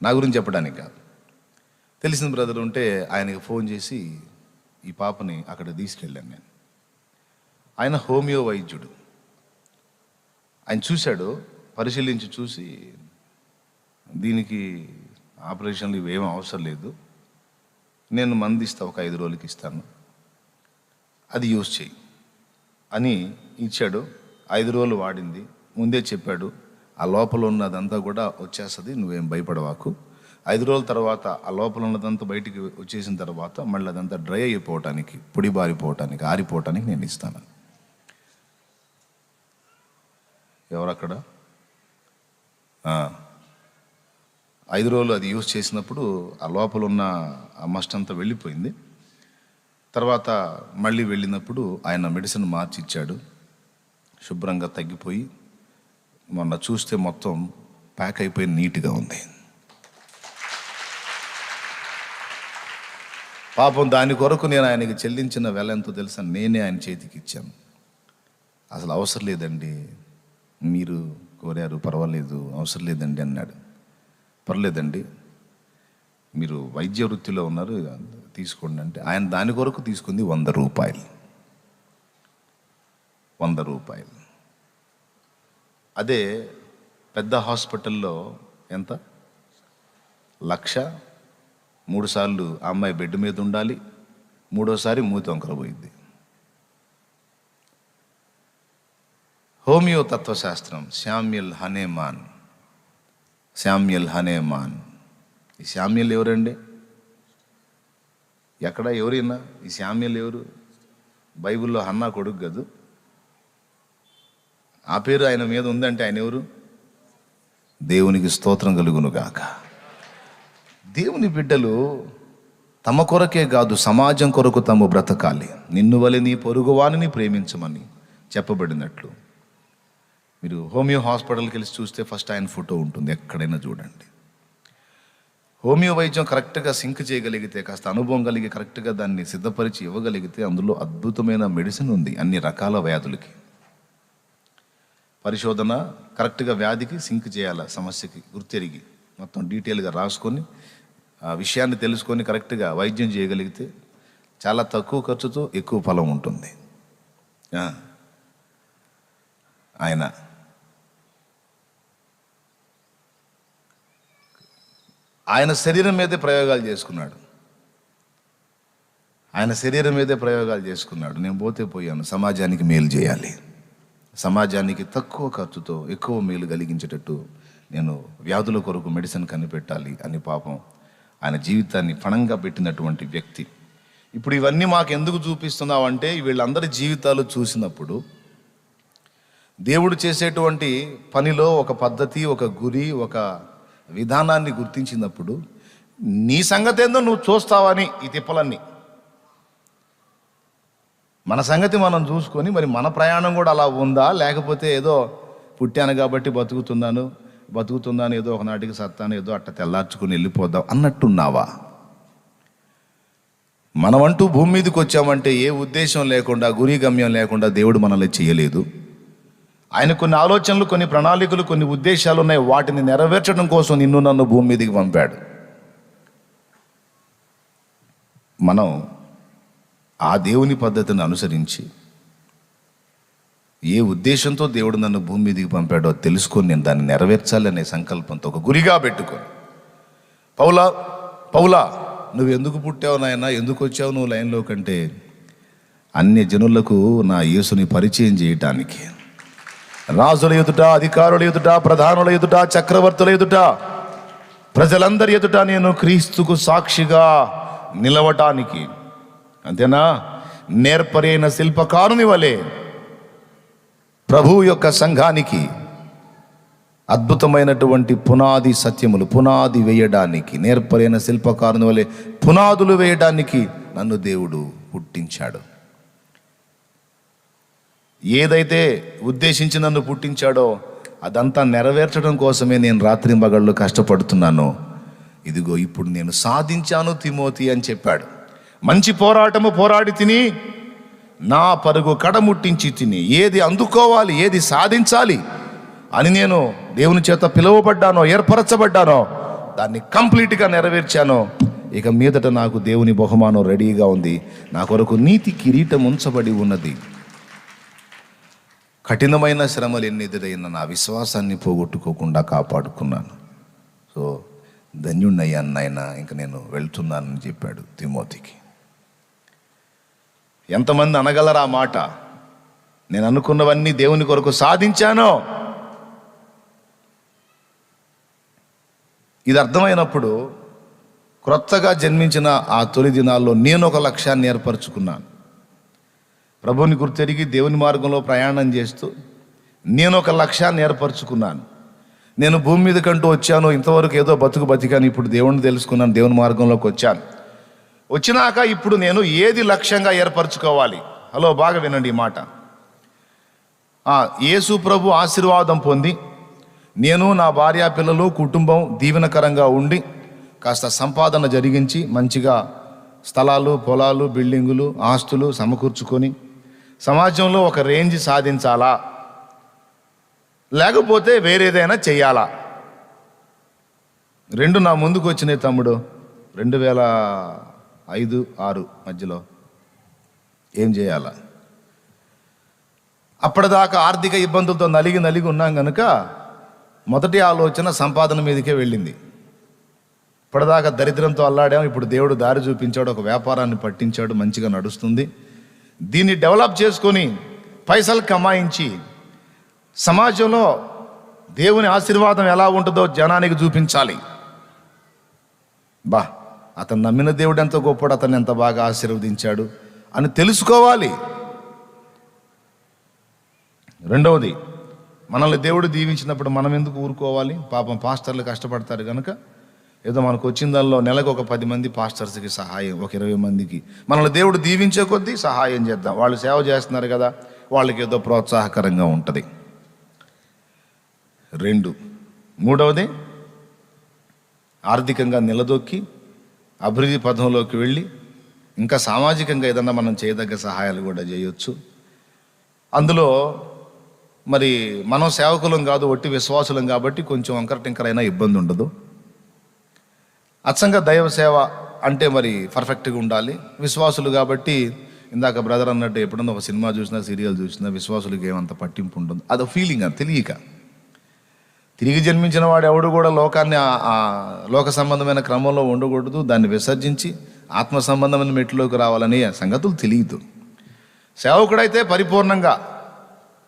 S1: నా గురించి చెప్పడానికి కాదు. తెలిసిన బ్రదర్ ఉంటే ఆయనకి ఫోన్ చేసి ఈ పాపని అక్కడ తీసుకెళ్ళాను నేను. ఆయన హోమియో వైద్యుడు. ఆయన చూశాడు, పరిశీలించి చూసి దీనికి ఆపరేషన్లు ఇవేం అవసరం లేదు, నేను మందు ఇస్తా, ఒక 5 రోజులకి ఇస్తాను, అది యూజ్ చేయి అని ఇచ్చాడు. 5 రోజులు వాడింది. ముందే చెప్పాడు, ఆ లోపల ఉన్నదంతా కూడా వచ్చేస్తుంది, నువ్వేం భయపడవాకు. 5 రోజుల తర్వాత ఆ లోపల ఉన్నదంతా బయటికి వచ్చేసిన తర్వాత మళ్ళీ అదంతా డ్రై అయిపోవటానికి, పొడి బారిపోవటానికి, ఆరిపోవటానికి నేను ఇస్తాను. ఎవరక్కడ 5 రోజులు అది యూజ్ చేసినప్పుడు ఆ లోపల ఉన్న ఆ మస్ట్ అంతా వెళ్ళిపోయింది. తర్వాత మళ్ళీ వెళ్ళినప్పుడు ఆయన మెడిసిన్ మార్చి ఇచ్చాడు, శుభ్రంగా తగ్గిపోయి మొన్న చూస్తే మొత్తం ప్యాక్ అయిపోయి నీట్గా ఉంది. పాపం దాని కొరకు నేను ఆయనకి చెల్లించిన వెల ఎంతో తెలుసా? నేనే ఆయన చేతికి ఇచ్చాను. అసలు అవసరం లేదండి, మీరు కోరారు, పర్వాలేదు, అవసరం లేదండి అన్నాడు. పర్లేదండి, మీరు వైద్య వృత్తిలో ఉన్నారు, తీసుకోండి అంటే ఆయన దాని కొరకు తీసుకుంది ₹100. ₹100. అదే పెద్ద హాస్పిటల్లో ఎంత? 1,00,000. 3 సార్లు ఆ అమ్మాయి బెడ్ మీద ఉండాలి, 3వసారి మూతి వంకర పోయింది. హోమియో తత్వశాస్త్రం శామ్యూల్ హనేమాన్. ఈ శామ్యూల్ ఎవరండి? ఎక్కడ ఎవరైనా ఈ శామ్యూల్ ఎవరు? బైబిల్లో హన్నా కొడుకు కాదు, ఆ పేరు ఆయన మీద ఉందంటే ఆయన ఎవరు? దేవునికి స్తోత్రం కలుగును గాక. దేవుని బిడ్డలు తమ కొరకే కాదు, సమాజం కొరకు తాము బ్రతకాలి. నిన్ను వలె నీ పొరుగువానిని ప్రేమించమని చెప్పబడినట్లు. మీరు హోమియో హాస్పిటల్కి వెళ్ళి చూస్తే ఫస్ట్ ఆయన ఫోటో ఉంటుంది, ఎక్కడైనా చూడండి. హోమియో వైద్యం కరెక్ట్గా సింక్ చేయగలిగితే, కాస్త అనుభవం కలిగి కరెక్ట్గా దాన్ని సిద్ధపరిచి ఇవ్వగలిగితే అందులో అద్భుతమైన మెడిసిన్ ఉంది అన్ని రకాల వ్యాధులకి. పరిశోధన కరెక్ట్గా వ్యాధికి సింక్ చేయాలి, సమస్యకి గుర్తెరిగి మొత్తం డీటెయిల్గా రాసుకొని ఆ విషయాన్ని తెలుసుకొని కరెక్ట్గా వైద్యం చేయగలిగితే చాలా తక్కువ ఖర్చుతో ఎక్కువ ఫలం ఉంటుంది. ఆయన శరీరం మీదే ప్రయోగాలు చేసుకున్నాడు. నేను పోతే పోయాను, సమాజానికి మేలు చేయాలి, సమాజానికి తక్కువ ఖర్చుతో ఎక్కువ మేలు కలిగించేటట్టు నేను వ్యాధుల కొరకు మెడిసిన్ కనిపెట్టాలి అని పాపం ఆయన జీవితాన్ని పణంగా పెట్టినటువంటి వ్యక్తి. ఇప్పుడు ఇవన్నీ మాకు ఎందుకు చూపిస్తున్నావు అంటే, వీళ్ళందరి జీవితాలు చూసినప్పుడు దేవుడు చేసేటువంటి పనిలో ఒక పద్ధతి, ఒక గురి, ఒక విధానాన్ని గుర్తించినప్పుడు నీ సంగతి ఏందో నువ్వు చూస్తావని ఈ తిప్పలన్నీ. మన సంగతి మనం చూసుకొని మరి మన ప్రయాణం కూడా అలా ఉందా, లేకపోతే ఏదో పుట్టాను కాబట్టి బతుకుతున్నాను ఏదో ఒకనాటికి సత్తాను ఏదో అట్ట తెల్లార్చుకుని వెళ్ళిపోదాం అన్నట్టున్నావా? మనమంటూ భూమి మీదకి వచ్చామంటే ఏ ఉద్దేశం లేకుండా, గురి గమ్యం లేకుండా దేవుడు మనల్ని చేయలేదు. ఆయన కొన్ని ఆలోచనలు, కొన్ని ప్రణాళికలు, కొన్ని ఉద్దేశాలు ఉన్నాయి. వాటిని నెరవేర్చడం కోసం నిన్ను నన్ను భూమి మీదకి పంపాడు. మనం ఆ దేవుని పద్ధతిని అనుసరించి ఏ ఉద్దేశంతో దేవుడు నన్ను భూమి మీదకి పంపాడో తెలుసుకొని నేను దాన్ని నెరవేర్చాలనే సంకల్పంతో ఒక గురిగా పెట్టుకొని, పౌలా నువ్వు ఎందుకు పుట్టావు నాయనా, ఎందుకు వచ్చావు నువ్వు లైన్లో కంటే అన్య జనులకు నా యేసుని పరిచయం చేయటానికి, రాజుల ఎదుట, అధికారుల ఎదుట, ప్రధానుల ఎదుట, చక్రవర్తుల ఎదుట, ప్రజలందరి ఎదుట నేను క్రీస్తుకు సాక్షిగా నిలవటానికి, అంతేనా, నేర్పరైన శిల్పకారుని వలె ప్రభు యొక్క సంఘానికి అద్భుతమైనటువంటి పునాది సత్యములు, పునాది వేయడానికి, నేర్పరైన శిల్పకారుని వలె పునాదులు వేయడానికి నన్ను దేవుడు పుట్టించాడు. ఏదైతే ఉద్దేశించి నన్ను పుట్టించాడో అదంతా నెరవేర్చడం కోసమే నేను రాత్రింబగళ్ళు కష్టపడుతున్నాను. ఇదిగో ఇప్పుడు నేను సాధించాను తిమోతి అని చెప్పాడు. మంచి పోరాటము పోరాడి తిని నా పరుగు కడముట్టించి తిని, ఏది అందుకోవాలి, ఏది సాధించాలి అని నేను దేవుని చేత పిలువబడ్డానో, ఏర్పరచబడ్డానో దాన్ని కంప్లీట్గా నెరవేర్చాను. ఇక మీదట నాకు దేవుని బహుమానం రెడీగా ఉంది. నా కొరకు నీతి కిరీటం ఉంచబడి ఉన్నది. కఠినమైన శ్రమలు ఎన్ని ఎదురైనా నా విశ్వాసాన్ని పోగొట్టుకోకుండా కాపాడుకున్నాను. సో ధన్యుణ్ణయ్యాను నాయన, ఇంక నేను వెళ్తున్నానని చెప్పాడు తిమోతికి. ఎంతమంది అనగలరా మాట? నేను అనుకున్నవన్నీ దేవుని కొరకు సాధించాను. ఇది అర్థమైనప్పుడు క్రొత్తగా జన్మించిన ఆ తొలి దినాల్లో నేను ఒక లక్ష్యాన్ని ఏర్పరచుకున్నాను. ప్రభువుని గుర్తెరిగి దేవుని మార్గంలో ప్రయాణం చేస్తూ నేను ఒక లక్ష్యాన్ని ఏర్పరచుకున్నాను. నేను భూమి మీదకంటూ వచ్చాను, ఇంతవరకు ఏదో బతికాను, ఇప్పుడు దేవుణ్ణి తెలుసుకున్నాను, దేవుని మార్గంలోకి వచ్చాను. వచ్చినాక ఇప్పుడు నేను ఏది లక్ష్యంగా ఏర్పరచుకోవాలి? హలో, బాగా వినండి ఈ మాట. యేసు ప్రభు ఆశీర్వాదం పొంది నేను, నా భార్య, పిల్లలు, కుటుంబం దీవెనకరంగా ఉండి కాస్త సంపాదన జరిగించి మంచిగా స్థలాలు, పొలాలు, బిల్డింగులు, ఆస్తులు సమకూర్చుకొని సమాజంలో ఒక రేంజ్ సాధించాలా, లేకపోతే వేరేదైనా చెయ్యాలా? రెండు నా ముందుకు వచ్చినాయి తమ్ముడు. 2005-06 మధ్యలో ఏం చేయాలా? అప్పటిదాకా ఆర్థిక ఇబ్బందులతో నలిగి ఉన్నాం కనుక మొదటి ఆలోచన సంపాదన మీదకే వెళ్ళింది. ఇప్పటిదాకా దరిద్రంతో అల్లాడాం, ఇప్పుడు దేవుడు దారి చూపించాడు, ఒక వ్యాపారాన్ని పట్టించాడు, మంచిగా నడుస్తుంది. దీన్ని డెవలప్ చేసుకొని పైసలు కమాయించి సమాజంలో దేవుని ఆశీర్వాదం ఎలా ఉంటుందో జనానికి చూపించాలి. అతను నమ్మిన దేవుడు ఎంత గొప్పడు, అతన్ని ఎంత బాగా ఆశీర్వదించాడు అని తెలుసుకోవాలి. రెండవది, మనల్ని దేవుడు దీవించినప్పుడు మనం ఎందుకు ఊరుకోవాలి? పాపం పాస్టర్లు కష్టపడతారు కనుక ఏదో మనకు వచ్చిన దానిలో నెలకు ఒక 10 మంది పాస్టర్స్కి సహాయం, ఒక 20 మందికి మనల్ని దేవుడు దీవించే కొద్దీ సహాయం చేద్దాం. వాళ్ళు సేవ చేస్తున్నారు కదా, వాళ్ళకి ఏదో ప్రోత్సాహకరంగా ఉంటుంది. మూడవది, ఆర్థికంగా నిలదొక్కి అభివృద్ధి పథంలోకి వెళ్ళి ఇంకా సామాజికంగా ఏదన్నా మనం చేయదగ్గ సహాయాలు కూడా చేయొచ్చు. అందులో మరి మనం సేవకులం కాదు, ఒట్టి విశ్వాసులం కాబట్టి కొంచెం వంకరటింకరైనా ఇబ్బంది ఉండదు. అచ్చంగా దైవ సేవ అంటే మరి పర్ఫెక్ట్గా ఉండాలి. విశ్వాసులు కాబట్టి ఇందాక బ్రదర్ అన్నట్టు ఎప్పుడన్నా ఒక సినిమా చూసినా, సీరియల్ చూసినా విశ్వాసులకి ఏమంత పట్టింపు ఉంటుంది. అదో ఫీలింగ్, అది తెలియక. తిరిగి జన్మించిన వాడు ఎవడు కూడా లోకాన్ని లోక సంబంధమైన క్రమంలో ఉండకూడదు, దాన్ని విసర్జించి ఆత్మ సంబంధమైన మెట్లోకి రావాలనే సంగతులు తెలియదు. సేవకుడైతే పరిపూర్ణంగా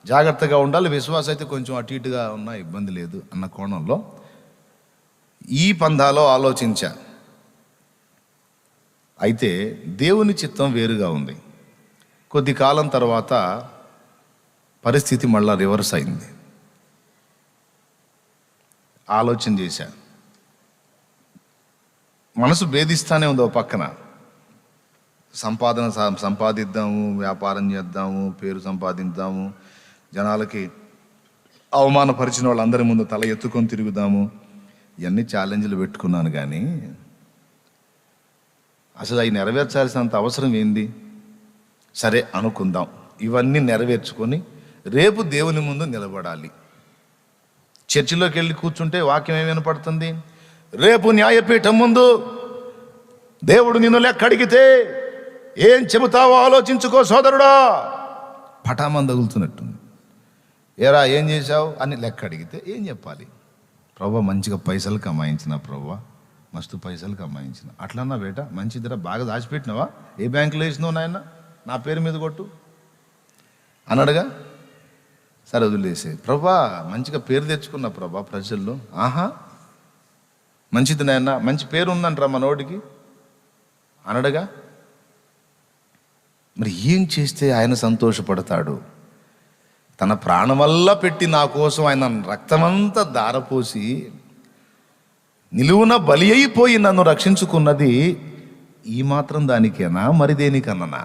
S1: జాగ్రత్తగా ఉండాలి, విశ్వాసం అయితే కొంచెం అటు ఇటుగా ఉన్నా ఇబ్బంది లేదు అన్న కోణంలో ఈ పందాలో ఆలోచించా. అయితే దేవుని చిత్తం వేరుగా ఉంది. కొద్ది కాలం తర్వాత పరిస్థితి మళ్ళా రివర్స్ అయింది. ఆలోచన చేశా, మనసు భేదిస్తానే ఉంది. ఓ పక్కన సంపాదిద్దాము, వ్యాపారం చేద్దాము, పేరు సంపాదిద్దాము, జనాలకి అవమానపరిచిన వాళ్ళందరి ముందు తల ఎత్తుకొని తిరుగుదాము, ఇవన్నీ ఛాలెంజ్లు పెట్టుకున్నాను. కానీ అసలు అవి నెరవేర్చాల్సినంత అవసరం ఏంది? సరే అనుకుందాం, ఇవన్నీ నెరవేర్చుకొని రేపు దేవుని ముందు నిలబడాలి. చర్చిలోకి వెళ్ళి కూర్చుంటే వాక్యం ఏమి వినపడుతుంది? రేపు న్యాయపీఠం ముందు దేవుడు నిన్ను లెక్క అడిగితే ఏం చెబుతావో ఆలోచించుకో సోదరుడా. పటామని తగులుతున్నట్టుంది. ఏరా ఏం చేశావు అని లెక్క అడిగితే ఏం చెప్పాలి? ప్రభా మంచిగా పైసలు కమాయించిన, ప్రభా మస్తు పైసలు కమాయించిన. అట్లన్నా బేట మంచిదిరా, బాగా దాచిపెట్టినావా? ఏ బ్యాంకులో వేసినావు నాయన, నా పేరు మీద కొట్టు అన్నాడుగా. సరే వదిలేసే. ప్రభా మంచిగా పేరు తెచ్చుకున్నా ప్రభా ప్రజల్లో. ఆహా మంచిది నాయన, మంచి పేరు ఉందంటరా మనోడికి అనడుగా. మరి ఏం చేస్తే ఆయన సంతోషపడతాడు? తన ప్రాణం వల్ల పెట్టి నా కోసం ఆయన రక్తమంతా దారపోసి నిలువున బలి అయిపోయి నన్ను రక్షించుకున్నది ఈ మాత్రం దానికేనా, మరి దేనికన్నా?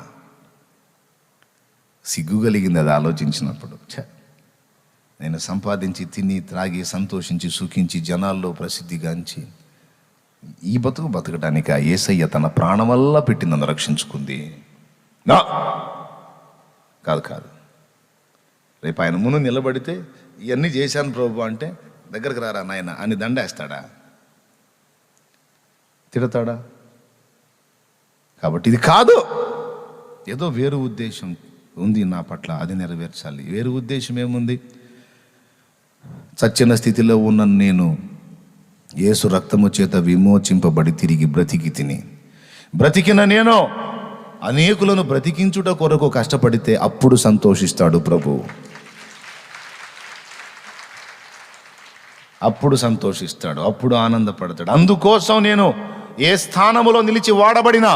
S1: సిగ్గు కలిగింది అది ఆలోచించినప్పుడు. నేను సంపాదించి తిని త్రాగి సంతోషించి సుఖించి జనాల్లో ప్రసిద్ధిగాంచి ఈ బతకడానికి ఆ యేసయ్య తన ప్రాణం వల్ల పెట్టి నన్ను రక్షించుకుంది నా కాదు. రేపు ఆయన ముందు నిలబడితే ఇవన్నీ చేశాను ప్రభు అంటే దగ్గరకు రారా నాయన అని దండేస్తాడా? తిడతాడా? కాబట్టి ఇది కాదు, ఏదో వేరు ఉద్దేశం ఉంది నా పట్ల, అది నెరవేర్చాలి. వేరు ఉద్దేశం ఏముంది? చచ్చిన స్థితిలో ఉన్న నేను యేసు రక్తము చేత విమోచింపబడి తిరిగి బ్రతికి తిని, బ్రతికిన నేను అనేకులను బ్రతికించుట కొరకు కష్టపడితే అప్పుడు సంతోషిస్తాడు ప్రభు. అప్పుడు సంతోషిస్తాడు, అప్పుడు ఆనందపడతాడు. అందుకోసం నేను ఏ స్థానములో నిలిచి వాడబడినా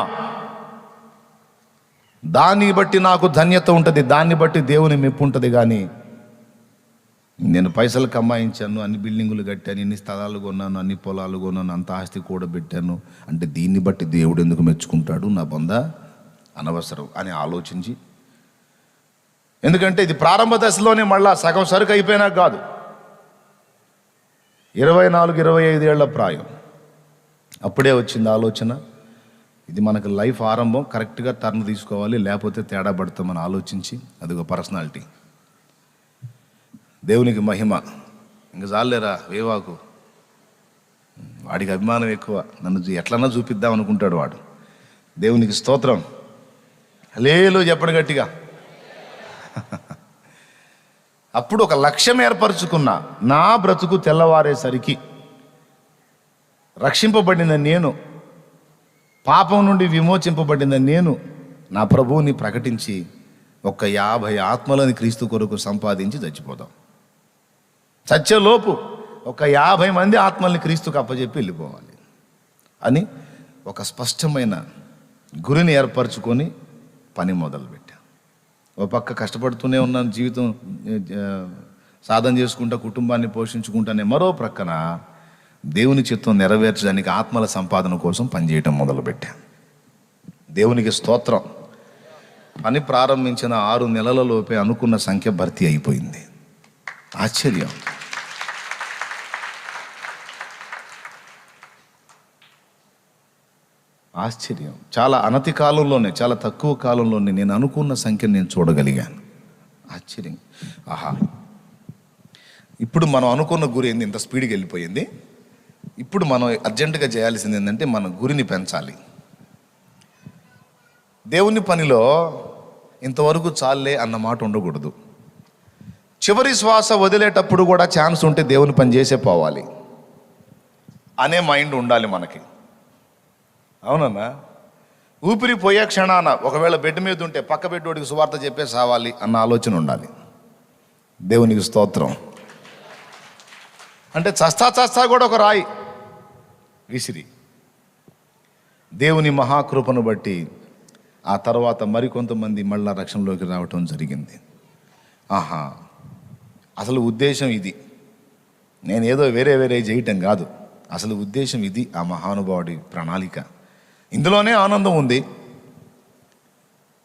S1: దాన్ని బట్టి నాకు ధన్యత ఉంటుంది, దాన్ని బట్టి దేవుని మెప్పు ఉంటుంది. కానీ నేను పైసలు కమాయించాను, అన్ని బిల్డింగులు కట్టాను, ఇన్ని స్థలాలు కొన్నాను, అన్ని పొలాలు కొన్నాను, అంత ఆస్తి కూడబెట్టాను అంటే దీన్ని బట్టి దేవుడు ఎందుకు మెచ్చుకుంటాడు? నా బొంద అనవసరం అని ఆలోచించి, ఎందుకంటే ఇది ప్రారంభ దశలోనే, మళ్ళా సగం సరుకు అయిపోయినా కాదు. 24-25 ఏళ్ల ప్రాయం అప్పుడే వచ్చింది ఆలోచన. ఇది మనకు లైఫ్ ఆరంభం, కరెక్ట్గా టర్న్ తీసుకోవాలి, లేకపోతే తేడా పడతామని ఆలోచించి అదొక పర్సనాలిటీ. దేవునికి మహిమ. ఇంక చాలేరా వేవాకు, వాడికి అభిమానం ఎక్కువ, నన్ను ఎట్లన్నా చూపిద్దాం అనుకుంటాడు వాడు. దేవునికి స్తోత్రం. హల్లెలూయా చెప్పండి గట్టిగా. అప్పుడు ఒక లక్ష్యం ఏర్పరచుకున్నా, నా బ్రతుకు తెల్లవారేసరికి రక్షింపబడిన నేను, పాపం నుండి విమోచింపబడిన నేను నా ప్రభువుని ప్రకటించి 50 ఆత్మలని క్రీస్తు కొరకు సంపాదించి చచ్చిపోతాం. చచ్చేలోపు 50 మంది ఆత్మల్ని క్రీస్తుకు అప్పచెప్పి వెళ్ళిపోవాలి అని ఒక స్పష్టమైన గురిని ఏర్పరచుకొని పని మొదలుపెట్టాను. ఒక పక్క కష్టపడుతూనే ఉన్నాను, జీవితం సాధన చేసుకుంటా, కుటుంబాన్ని పోషించుకుంటానే, మరో ప్రక్కన దేవుని చిత్తం నెరవేర్చడానికి ఆత్మల సంపాదన కోసం పనిచేయటం మొదలుపెట్టాను. దేవునికి స్తోత్రం. పని ప్రారంభించిన 6 నెలలలోపే అనుకున్న సంఖ్య భర్తీ అయిపోయింది. ఆశ్చర్యం. ఆశ్చర్యం. చాలా అనతి కాలంలోనే, చాలా తక్కువ కాలంలోనే నేను అనుకున్న సంఖ్యను నేను చూడగలిగాను. ఆశ్చర్యం. ఆహా, ఇప్పుడు మనం అనుకున్న గురి ఏంది? ఇంత స్పీడ్కి వెళ్ళిపోయింది. ఇప్పుడు మనం అర్జెంటుగా చేయాల్సింది ఏంటంటే మన గురిని పెంచాలి. దేవుని పనిలో ఇంతవరకు చాలే అన్న మాట ఉండకూడదు. చివరి శ్వాస వదిలేటప్పుడు కూడా ఛాన్స్ ఉంటే దేవుని పని చేసే పోవాలి అనే మైండ్ ఉండాలి మనకి. అవునన్నా? ఊపిరి పోయే క్షణాన ఒకవేళ బెడ్ మీద ఉంటే పక్క బెడ్డోడికి సువార్త చెప్పే సావాలి అన్న ఆలోచన ఉండాలి. దేవునికి స్తోత్రం. అంటే చస్తా కూడా ఒక రాయి విసిరి దేవుని మహాకృపను బట్టి ఆ తర్వాత మరికొంతమంది మళ్ళా రక్షణలోకి రావటం జరిగింది. ఆహా, అసలు ఉద్దేశం ఇది. నేనేదో వేరే చేయటం కాదు, అసలు ఉద్దేశం ఇది. ఆ మహానుభావుడి ప్రణాళిక, ఇందులోనే ఆనందం ఉంది.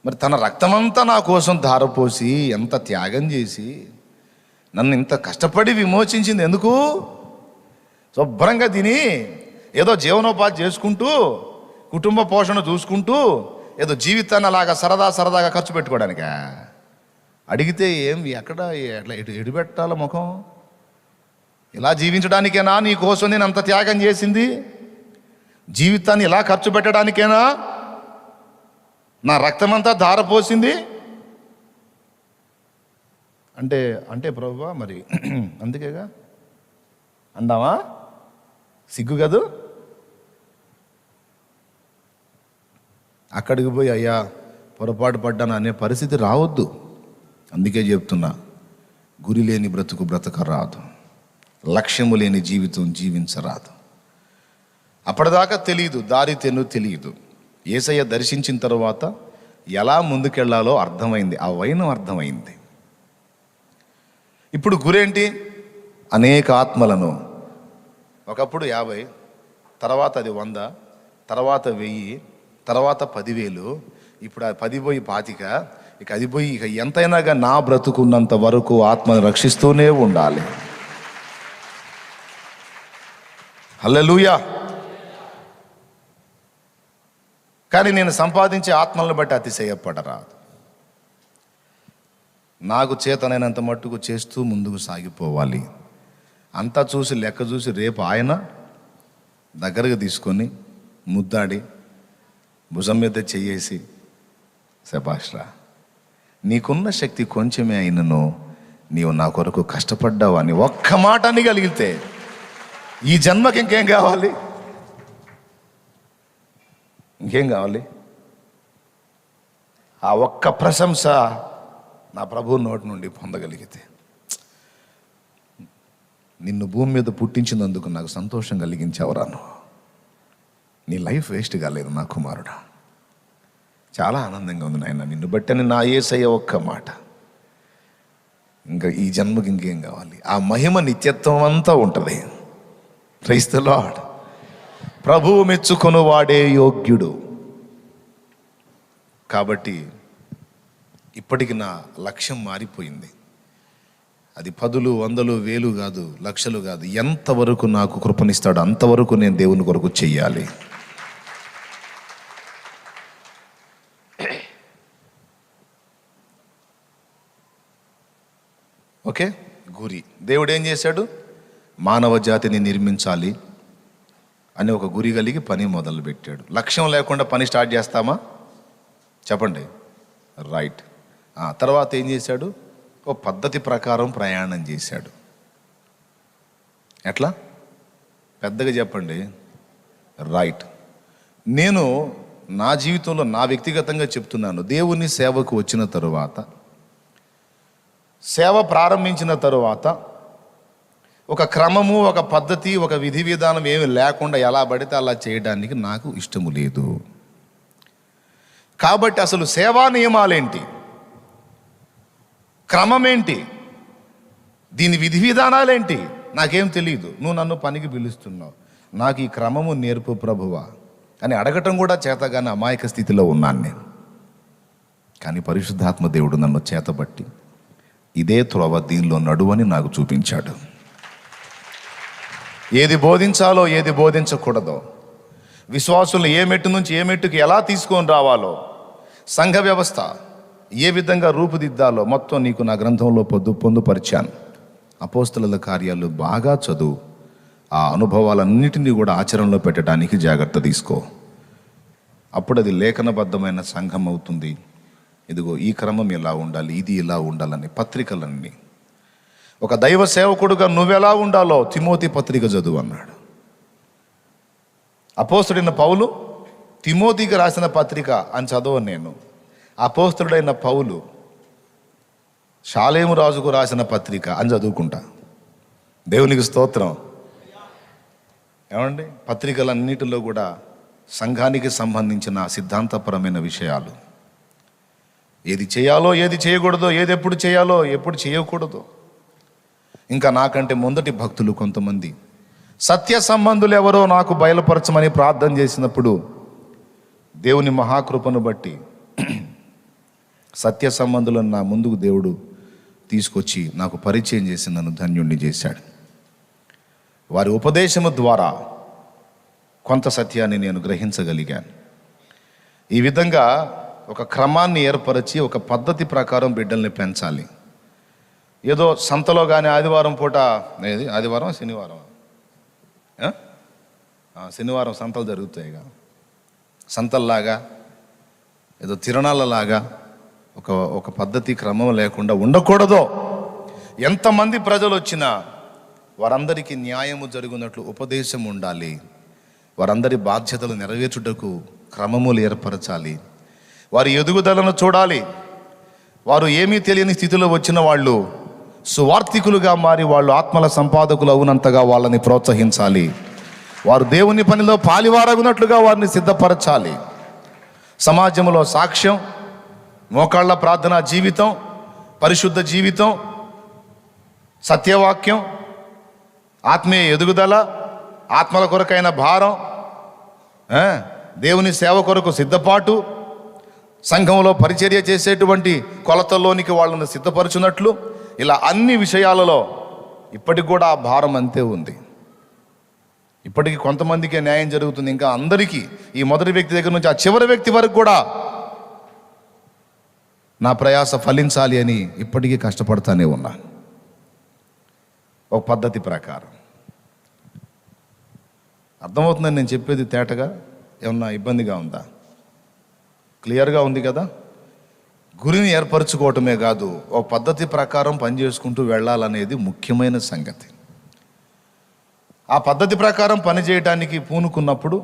S1: మరి తన రక్తమంతా నా కోసం ధారపోసి ఎంత త్యాగం చేసి నన్ను ఇంత కష్టపడి విమోచించింది ఎందుకు? శుభ్రంగా తిని ఏదో జీవనోపాధి చేసుకుంటూ కుటుంబ పోషణ చూసుకుంటూ ఏదో జీవితాన్ని అలాగా సరదాగా ఖర్చు పెట్టుకోవడానికా? అడిగితే ఏం ఎక్కడ ఎట్లా ఎటు పెట్టాల ముఖం? ఇలా జీవించడానికేనా నీ కోసం నేను అంత త్యాగం చేసింది? జీవితాన్ని ఇలా ఖర్చు పెట్టడానికేనా నా రక్తమంతా ధారపోసింది? అంటే ప్రభువా మరి అందుకేగా అందామా? సిగ్గు కదూ? అక్కడికి పోయి అయ్యా పొరపాటు పడ్డాను అనే పరిస్థితి రావద్దు. అందుకే చెప్తున్నా, గురి లేని బ్రతుకు బ్రతకరాదు, లక్ష్యము లేని జీవితం జీవించరాదు. అప్పటిదాకా తెలియదు, దారి తెలియదు. యేసయ్య దర్శించిన తర్వాత ఎలా ముందుకెళ్లాలో అర్థమైంది, ఆ వైనం అర్థమైంది. ఇప్పుడు గురేంటి? అనేక ఆత్మలను. ఒకప్పుడు 50, తర్వాత అది 100, తర్వాత 1000, తర్వాత 10,000, ఇప్పుడు ఆ 10 పోయి 25, ఇక అది పోయి ఇక ఎంతైనాగా నా బ్రతుకున్నంత వరకు ఆత్మను రక్షిస్తూనే ఉండాలి. హల్లెలూయా. కానీ నేను సంపాదించే ఆత్మలను బట్టి అతిశయపడరాదు. నాకు చేతనైనంత మట్టుకు చేస్తూ ముందుకు సాగిపోవాలి. అంతా చూసి లెక్క చూసి రేపు ఆయన దగ్గరకు తీసుకొని ముద్దాడి భుజం మీద చెయ్యేసి, శభాష్రా, నీకున్న శక్తి కొంచెమే అయినను నీవు నా కొరకు కష్టపడ్డావు అని ఒక్క మాట అనగలిగితే ఈ జన్మకి ఇంకేం కావాలి? ఇంకేం కావాలి? ఆ ఒక్క ప్రశంస నా ప్రభువు నోటి నుండి పొందగలిగితే, నిన్ను భూమి మీద పుట్టించినందుకు నాకు సంతోషం కలిగించావురాను. నీ లైఫ్ వేస్ట్ కాలేదు నా కుమారుడా. చాలా ఆనందంగా ఉంది నాయన నిన్ను బట్టని నా యేసయ్య ఒక్క మాట. ఇంకా ఈ జన్మకి ఇంకేం కావాలి? ఆ మహిమ నిత్యత్వం అంతా ఉంటుంది. Praise the lord. ప్రభువు మెచ్చుకొను వాడే యోగ్యుడు. కాబట్టి ఇప్పటికి నా లక్ష్యం మారిపోయింది. అది 10, 100, 1000 కాదు, లక్షలు కాదు. ఎంతవరకు నాకు కృపనిస్తాడో అంతవరకు నేను దేవుని కొరకు చెయ్యాలి. ఓకే. గురి. దేవుడు ఏం చేశాడు? మానవ జాతిని నిర్మించాలి అని ఒక గురి కలిగి పని మొదలు పెట్టాడు. లక్ష్యం లేకుండా పని స్టార్ట్ చేస్తామా? చెప్పండి. రైట్. తర్వాత ఏం చేశాడు? ఓ పద్ధతి ప్రకారం ప్రయాణం చేశాడు. ఎట్లా? పెద్దగా చెప్పండి. రైట్. నేను నా జీవితంలో నా వ్యక్తిగతంగా చెప్తున్నాను. దేవుని సేవకు వచ్చిన తరువాత, సేవ ప్రారంభించిన తరువాత ఒక క్రమము, ఒక పద్ధతి, ఒక విధి విధానం ఏమి లేకుండా ఎలా పడితే అలా చేయడానికి నాకు ఇష్టము లేదు. కాబట్టి అసలు సేవా నియమాలేంటి, క్రమమేంటి, దీని విధి విధానాలేంటి నాకేం తెలియదు. నువ్వు నన్ను పనికి పిలుస్తున్నావు, నాకు ఈ క్రమము నేర్పు ప్రభువా అని అడగటం కూడా చేతగానే అమాయక స్థితిలో ఉన్నాను నేను. కానీ పరిశుద్ధాత్మ దేవుడు నన్ను చేతబట్టి ఇదే త్రోవ, దీనిలో నడువని నాకు చూపించాడు. ఏది బోధించాలో, ఏది బోధించకూడదో, విశ్వాసులను ఏ మెట్టు నుంచి ఏ మెట్టుకి ఎలా తీసుకొని రావాలో, సంఘ వ్యవస్థ ఏ విధంగా రూపుదిద్దాలో మొత్తం నీకు నా గ్రంథంలో పొందుపరిచాను. అపోస్తలుల కార్యాలు బాగా చదువు. ఆ అనుభవాలన్నిటినీ కూడా ఆచరణలో పెట్టడానికి జాగ్రత్త తీసుకో. అప్పుడు అది లేఖనబద్ధమైన సంఘం అవుతుంది. ఇదిగో ఈ క్రమం ఇలా ఉండాలి, ఇది ఇలా ఉండాలని పత్రికలన్నీ. ఒక దైవ సేవకుడుగా నువ్వెలా ఉండాలో తిమోతి పత్రిక చదువు అన్నాడు. అపోస్తుడైన పౌలు తిమోతికి రాసిన పత్రిక అని చదవను నేను. అపోస్తుడైన పౌలు షాలేము రాజుకు రాసిన పత్రిక అని చదువుకుంటా. దేవునికి స్తోత్రం. ఏమండి? పత్రికలన్నిటిలో కూడా సంఘానికి సంబంధించిన సిద్ధాంతపరమైన విషయాలు, ఏది చేయాలో, ఏది చేయకూడదో, ఏది ఎప్పుడు చేయాలో, ఎప్పుడు చేయకూడదో. ఇంకా నాకంటే ముందటి భక్తులు కొంతమంది సత్య సంబంధులు ఎవరో నాకు బయలుపరచమని ప్రార్థన చేసినప్పుడు దేవుని మహాకృపను బట్టి సత్య సంబంధులను నా ముందుకు దేవుడు తీసుకొచ్చి నాకు పరిచయం చేసి నన్ను ధన్యుణ్ణి చేశాడు. వారి ఉపదేశము ద్వారా కొంత సత్యాన్ని నేను గ్రహించగలిగాను. ఈ విధంగా ఒక క్రమాన్ని ఏర్పరిచి ఒక పద్ధతి ప్రకారం బిడ్డల్ని పెంచాలి. ఏదో సంతలో కానీ ఆదివారం పూట ఆదివారం శనివారం సంతలు జరుగుతాయిగా, సంతల్లాగా ఏదో తిరణాలలాగా ఒక పద్ధతి క్రమం లేకుండా ఉండకూడదు. ఎంతమంది ప్రజలు వచ్చినా వారందరికీ న్యాయము జరుగునట్లు ఉపదేశం ఉండాలి. వారందరి బాధ్యతలు నెరవేర్చుటకు క్రమములు ఏర్పరచాలి. వారి ఎదుగుదలను చూడాలి. వారు ఏమీ తెలియని స్థితిలో వచ్చిన వాళ్ళు సువార్థికులుగా మారి వాళ్ళు ఆత్మల సంపాదకులు అవునంతగా వాళ్ళని ప్రోత్సహించాలి. వారు దేవుని పనిలో పాలివారగునట్లుగా వారిని సిద్ధపరచాలి. సమాజంలో సాక్ష్యం, మోకాళ్ళ ప్రార్థనా జీవితం, పరిశుద్ధ జీవితం, సత్యవాక్యం, ఆత్మీయ ఎదుగుదల, ఆత్మల కొరకైన భారం, దేవుని సేవ కొరకు సిద్ధపాటు, సంఘంలో పరిచర్య చేసేటువంటి కొలతల్లోనికి వాళ్ళని సిద్ధపరచున్నట్లు, ఇలా అన్ని విషయాలలో ఇప్పటికి కూడా ఆ భారం అంతే ఉంది. ఇప్పటికీ కొంతమందికే న్యాయం జరుగుతుంది. ఇంకా అందరికీ, ఈ మొదటి వ్యక్తి దగ్గర నుంచి ఆ చివరి వ్యక్తి వరకు కూడా నా ప్రయాస ఫలించాలి అని ఇప్పటికీ కష్టపడతానే ఉన్నాను. ఒక పద్ధతి ప్రకారం. అర్థమవుతుందని నేను చెప్పేది తేటగా? ఏమన్నా ఇబ్బందిగా ఉందా? క్లియర్గా ఉంది కదా? గురిని ఏర్పరచుకోవటమే కాదు, ఒక పద్ధతి ప్రకారం పనిచేసుకుంటూ వెళ్ళాలనేది ముఖ్యమైన సంగతి. ఆ పద్ధతి ప్రకారం పనిచేయడానికి పూనుకున్నప్పుడు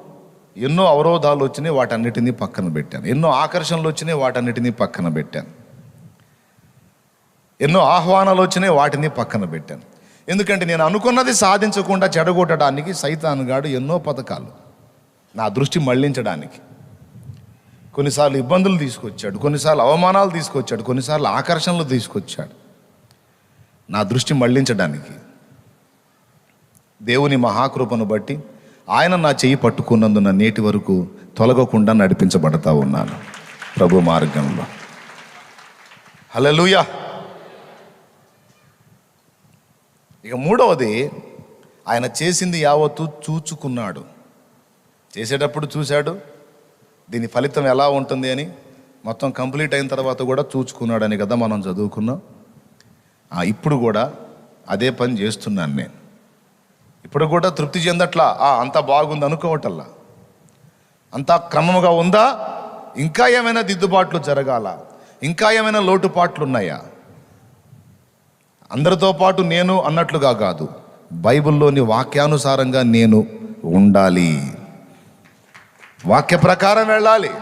S1: ఎన్నో అవరోధాలు వచ్చినాయి, వాటన్నిటినీ పక్కన పెట్టాను. ఎన్నో ఆకర్షణలు వచ్చినాయి, వాటన్నిటినీ పక్కన పెట్టాను. ఎన్నో ఆహ్వానాలు వచ్చినాయి, వాటిని పక్కన పెట్టాను. ఎందుకంటే నేను అనుకున్నది సాధించకుండా చెడగొట్టడానికి సైతానుగాడు ఎన్నో పథకాలు నా దృష్టి మళ్లించడానికి. కొన్నిసార్లు ఇబ్బందులు తీసుకొచ్చాడు, కొన్నిసార్లు అవమానాలు తీసుకొచ్చాడు, కొన్నిసార్లు ఆకర్షణలు తీసుకొచ్చాడు నా దృష్టి మళ్లించడానికి. దేవుని మహాకృపను బట్టి ఆయన నా చెయ్యి పట్టుకున్నందున నేటి వరకు తొలగకుండా నడిపించబడతా ఉన్నాను ప్రభు మార్గంలో. హల్లెలూయా. ఇక మూడవది, ఆయన చేసింది యావత్తు చూచుకున్నాడు. చేసేటప్పుడు చూశాడు, దీని ఫలితం ఎలా ఉంటుంది అని. మొత్తం కంప్లీట్ అయిన తర్వాత కూడా చూచుకున్నాడని కదా మనం చదువుకున్నాం. ఇప్పుడు కూడా అదే పని చేస్తున్నాను నేను. ఇప్పుడు కూడా తృప్తి చెందట్లా, అంతా బాగుంది అనుకోవటల్లా. అంతా క్రమముగా ఉందా? ఇంకా ఏమైనా దిద్దుబాట్లు జరగాల? ఇంకా ఏమైనా లోటుపాట్లు ఉన్నాయా? అందరితో పాటు నేను అన్నట్లుగా కాదు, బైబిల్లోని వాక్యానుసారంగా నేను ఉండాలి. వాక్య ప్రకారం వెళ్ళాలి.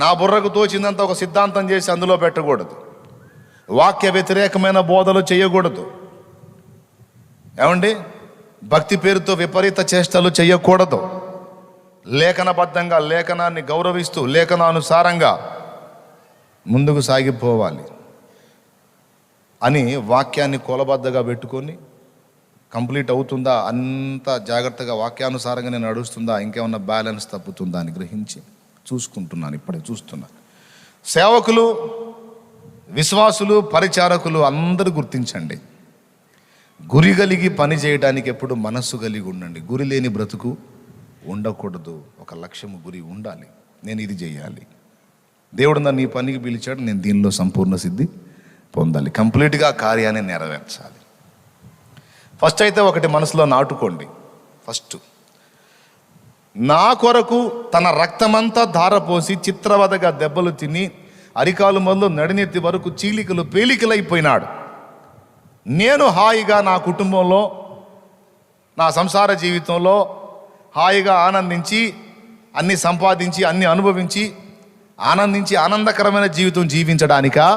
S1: నా బుర్రకు తోచిందంత ఒక సిద్ధాంతం చేసి అందులో పెట్టకూడదు. వాక్య వ్యతిరేకమైన బోధలు చేయకూడదు. ఏమండి, భక్తి పేరుతో విపరీత చేష్టలు చేయకూడదు. లేఖనబద్ధంగా, లేఖనాన్ని గౌరవిస్తూ, లేఖనానుసారంగా ముందుకు సాగిపోవాలి అని వాక్యాన్ని కొలబద్దగా పెట్టుకొని కంప్లీట్ అవుతుందా, అంత జాగ్రత్తగా వాక్యానుసారంగా నేను నడుస్తుందా, ఇంకేమన్నా బ్యాలెన్స్ తప్పుతుందా అని గ్రహించి చూసుకుంటున్నాను. ఇప్పుడే చూస్తున్నాను. సేవకులు, విశ్వాసులు, పరిచారకులు అందరూ గుర్తించండి, గురి కలిగి పని చేయడానికి ఎప్పుడు మనస్సు కలిగి ఉండండి. గురి లేని బ్రతుకు ఉండకూడదు. ఒక లక్ష్యము, గురి ఉండాలి. నేను ఇది చేయాలి, దేవుడు నన్ను ఈ పనికి పిలిచాడు, నేను దీనిలో సంపూర్ణ సిద్ధి పొందాలి, కంప్లీట్గా కార్యాన్ని నెరవేర్చాలి. ఫస్ట్ అయితే ఒకటి మనసులో నాటుకోండి. ఫస్ట్, నా కొరకు తన రక్తమంతా ధారపోసి చిత్రవదగా దెబ్బలు తిని అరికాలు మొదలు నడినెత్తి వరకు చీలికలు పేలికలైపోయినాడు. నేను హాయిగా నా కుటుంబంలో, నా సంసార జీవితంలో హాయిగా ఆనందించి, అన్ని సంపాదించి, అన్ని అనుభవించి, ఆనందించి ఆనందకరమైన జీవితం జీవించడానికా,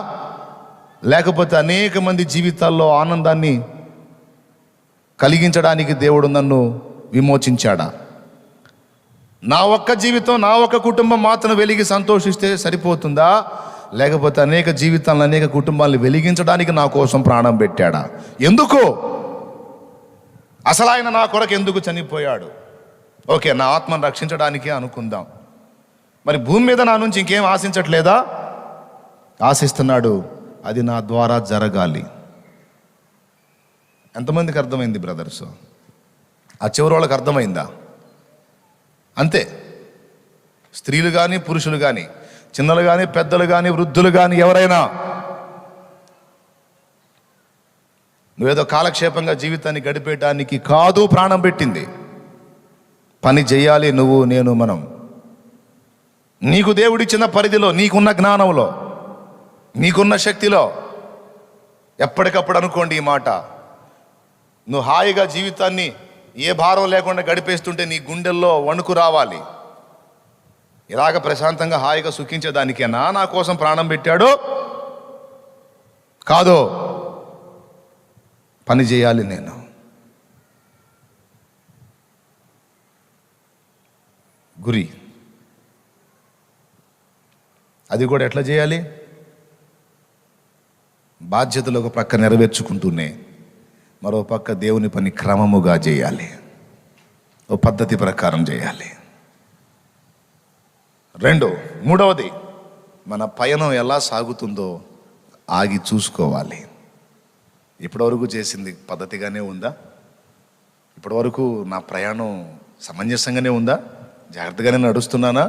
S1: లేకపోతే అనేక మంది జీవితాల్లో ఆనందాన్ని కలిగించడానికి దేవుడు నన్ను విమోచించాడా? నా ఒక్క జీవితం, నా ఒక్క కుటుంబం మాత్రం వెలిగి సంతోషిస్తే సరిపోతుందా? లేకపోతే అనేక జీవితాలను, అనేక కుటుంబాలను వెలిగించడానికి నా కోసం ప్రాణం పెట్టాడా? ఎందుకు? అసలు ఆయన నా కొరకు ఎందుకు చనిపోయాడు? ఓకే, నా ఆత్మను రక్షించడానికే అనుకుందాం. మరి భూమి మీద నా నుంచి ఇంకేం ఆశించట్లేదా? ఆశిస్తున్నాడు, అది నా ద్వారా జరగాలి. ఎంతమందికి అర్థమైంది బ్రదర్స్? ఆ చివరి వాళ్ళకి అర్థమైందా? అంతే. స్త్రీలు కానీ పురుషులు కానీ, చిన్నలు కానీ పెద్దలు కానీ వృద్ధులు కానీ ఎవరైనా, నువ్వేదో కాలక్షేపంగా జీవితాన్ని గడిపేయడానికి కాదు ప్రాణం పెట్టింది. పని చేయాలి నువ్వు, నేను, మనం. నీకు దేవుడిచ్చిన పరిధిలో, నీకున్న జ్ఞానంలో, నీకున్న శక్తిలో ఎప్పటికప్పుడు అనుకోండి ఈ మాట. నువ్వు హాయిగా జీవితాన్ని ఏ భారం లేకుండా గడిపేస్తుంటే నీ గుండెల్లో వణుకు రావాలి. ఇలాగ ప్రశాంతంగా హాయిగా సుఖించేదానికేనా నా కోసం ప్రాణం పెట్టాడు? కాదు, పని చేయాలి నేను. గురి. అది కూడా ఎట్లా చేయాలి? బాధ్యతలు ఒక పక్క నెరవేర్చుకుంటూనే మరో పక్క దేవుని పని క్రమముగా చేయాలి, ఓ పద్ధతి ప్రకారం చేయాలి. మూడవది, మన పయనం ఎలా సాగుతుందో ఆగి చూసుకోవాలి. ఇప్పటివరకు చేసింది పద్ధతిగానే ఉందా? ఇప్పటివరకు నా ప్రయాణం సమంజసంగానే ఉందా? జాగ్రత్తగానే నడుస్తున్నానా?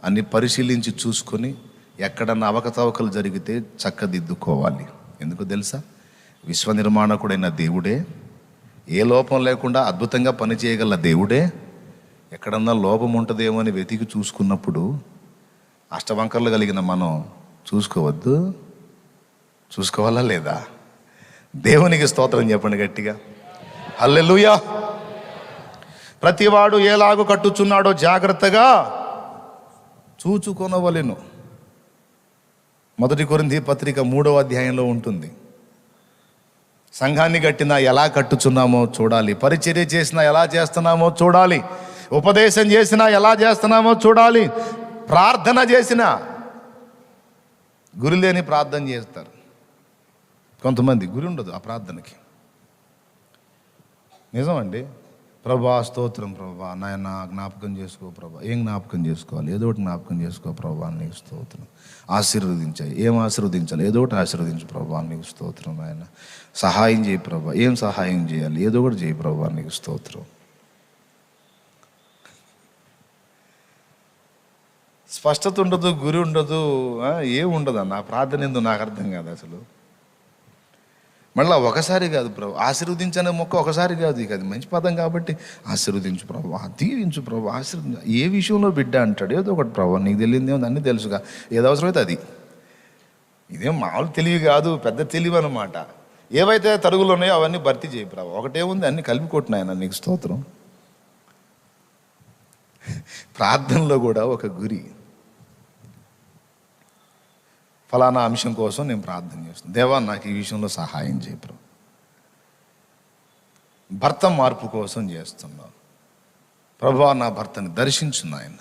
S1: అన్ని పరిశీలించి చూసుకొని ఎక్కడన్నా అవకతవకలు జరిగితే చక్కదిద్దుకోవాలి. ఎందుకు తెలుసా? విశ్వ నిర్మాణకుడైన దేవుడే, ఏ లోపం లేకుండా అద్భుతంగా పనిచేయగల దేవుడే ఎక్కడన్నా లోపం ఉంటుందేమో అని వెతికి చూసుకున్నప్పుడు అష్టవంకర్లు కలిగిన మనం చూసుకోవద్దు? చూసుకోవాలా లేదా? దేవునికి స్తోత్రం చెప్పండి గట్టిగా, హల్లెలూయా. ప్రతివాడు ఏలాగు కట్టుచున్నాడో జాగ్రత్తగా చూచుకొనవలెను. 1 కొరింథీ పత్రిక 3వ అధ్యాయంలో ఉంటుంది. సంఘాన్ని కట్టినా ఎలా కట్టుచున్నామో చూడాలి, పరిచర్య చేసినా ఎలా చేస్తున్నామో చూడాలి, ఉపదేశం చేసినా ఎలా చేస్తున్నామో చూడాలి, ప్రార్థన చేసినా. గురి లేని ప్రార్థన చేస్తారు కొంతమంది, గురి ఉండదు ఆ ప్రార్థనకి. నిజమండి. ప్రభా స్తోత్రం, ప్రభా నాయన జ్ఞాపకం చేసుకో ప్రభా. ఏం జ్ఞాపకం చేసుకోవాలి? ఏదో ఒకటి జ్ఞాపకం చేసుకో ప్రభా, నీకు స్తోత్రం. ఆశీర్వదించాయి, ఏం ఆశీర్వదించాలి? ఏదో ఒకటి ఆశీర్వదించు ప్రభా, నీకు స్తోత్రం. ఆయన సహాయం చేయి ప్రభా, ఏం సహాయం చేయాలి? ఏదో ఒకటి చేయి ప్రభా, నీకు స్తోత్రం. స్పష్టత ఉండదు, గురి ఉండదు, ఏం ఉండదు అన్న ప్రార్థన. ఎందుకు నాకు అర్థం కాదు అసలు. మళ్ళీ ఒకసారి కాదు ప్రభు, ఆశీర్వదించనే మొక్క ఒకసారి కాదు. ఇక అది మంచి పదం కాబట్టి ఆశీర్వదించు ప్రభు, దీవించు ప్రభు, ఆశీర్వదించు. ఏ విషయంలో బిడ్డ అంటాడు? ఏదో ఒకటి ప్రభు, నీకు తెలియదేమో అన్నీ తెలుసుగా, ఏదో అవసరమైతే అది. ఇదేం మామూలు తెలివి కాదు, పెద్ద తెలివి అన్నమాట. ఏవైతే తరుగులు ఉన్నాయో అవన్నీ భర్తీ చేయి ప్రభు. ఒకటేముంది, అన్ని కలిపి కొట్టినాయన, నీకు స్తోత్రం. ప్రార్థనలో కూడా ఒక గురి. ఫలానా అంశం కోసం నేను ప్రార్థన చేస్తున్నాను, దేవా నాకు ఈ విషయంలో సహాయం చేయి ప్రభు. భర్త మార్పు కోసం చేస్తున్నావు ప్రభువా, నా భర్తని దర్శించు నాయన,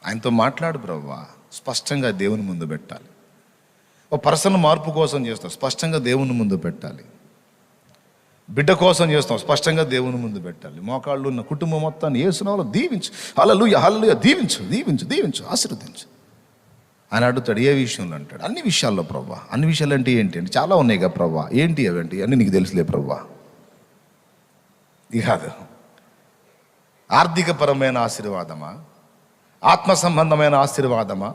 S1: ఆయనతో మాట్లాడు ప్రభువా. స్పష్టంగా దేవుని ముందు పెట్టాలి. ఓ పర్సన్ మార్పు కోసం చేస్తాం, స్పష్టంగా దేవుని ముందు పెట్టాలి. బిడ్డ కోసం చేస్తాం, స్పష్టంగా దేవుని ముందు పెట్టాలి. మోకాళ్ళు ఉన్న కుటుంబం మొత్తాన్ని యేసునామములో దీవించు, హల్లెలూయా హల్లెలూయా, దీవించు దీవించు దీవించు, ఆశీర్వదించు అని అడుగుతాడు. ఏ విషయంలో అంటాడు? అన్ని విషయాల్లో ప్రభా. అన్ని విషయాలు అంటే ఏంటి అంటే చాలా ఉన్నాయి కదా ప్రభా. ఏంటి అవేంటి అన్నీ నీకు తెలుసులే ప్రభా. ఇది కాదు. ఆర్థికపరమైన ఆశీర్వాదమా, ఆత్మ సంబంధమైన ఆశీర్వాదమా,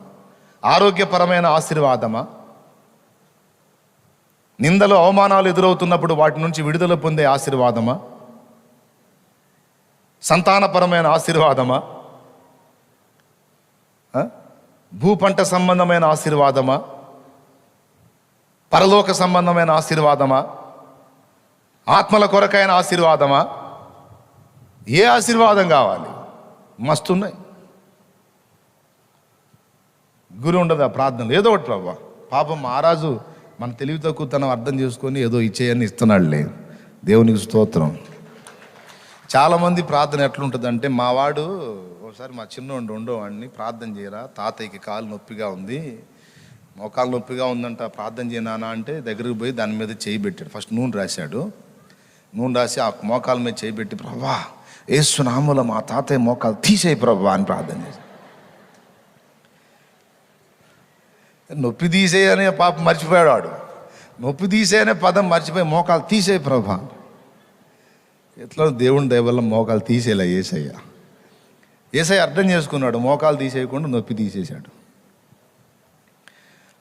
S1: ఆరోగ్యపరమైన ఆశీర్వాదమా, నిందలు అవమానాలు ఎదురవుతున్నప్పుడు వాటి నుంచి విడుదల పొందే ఆశీర్వాదమా, సంతానపరమైన ఆశీర్వాదమా, భూపంట సంబంధమైన ఆశీర్వాదమా, పరలోక సంబంధమైన ఆశీర్వాదమా, ఆత్మల కొరకైన ఆశీర్వాదమా? ఏ ఆశీర్వాదం కావాలి? మస్తున్నాయి. గురి ఉండదు ఆ ప్రార్థనలు. ఏదో ఒకటి ప్రభా. పాపం మహారాజు మన తెలివి తక్కువతనం అర్థం చేసుకొని ఏదో ఇచ్చేయని ఇస్తున్నాడులే. దేవునికి స్తోత్రం. చాలామంది ప్రార్థన ఎట్లుంటుందంటే, మా వాడు ఒకసారి మా చిన్నోడు ఉండేవాడిని, ప్రార్థన చేయరా తాతయ్యకి కాలు నొప్పిగా ఉంది, మోకాలు నొప్పిగా ఉందంట, ప్రార్థన చేయనా అంటే దగ్గరికి పోయి దాని మీద చేయి పెట్టాడు. ఫస్ట్ నూనె రాశాడు. నూనె రాసి ఆ మోకాల మీద చేయి పెట్టి, ప్రభా యేసు నామములో మా తాతయ్య మోకాలు తీసేయి ప్రభా అని ప్రార్థన చేశాడు. నొప్పి తీసేయనే పాప మర్చిపోయాడు వాడు. నొప్పి తీసేయనే పదం మర్చిపోయి మోకాలు తీసేయి ప్రభా. ఎట్లా దేవుని దయ వల్ల మోకాలు తీసేలా ఏసయ్య అర్థం చేసుకున్నాడు. మోకాలు తీసేయకుండా నొప్పి తీసేశాడు.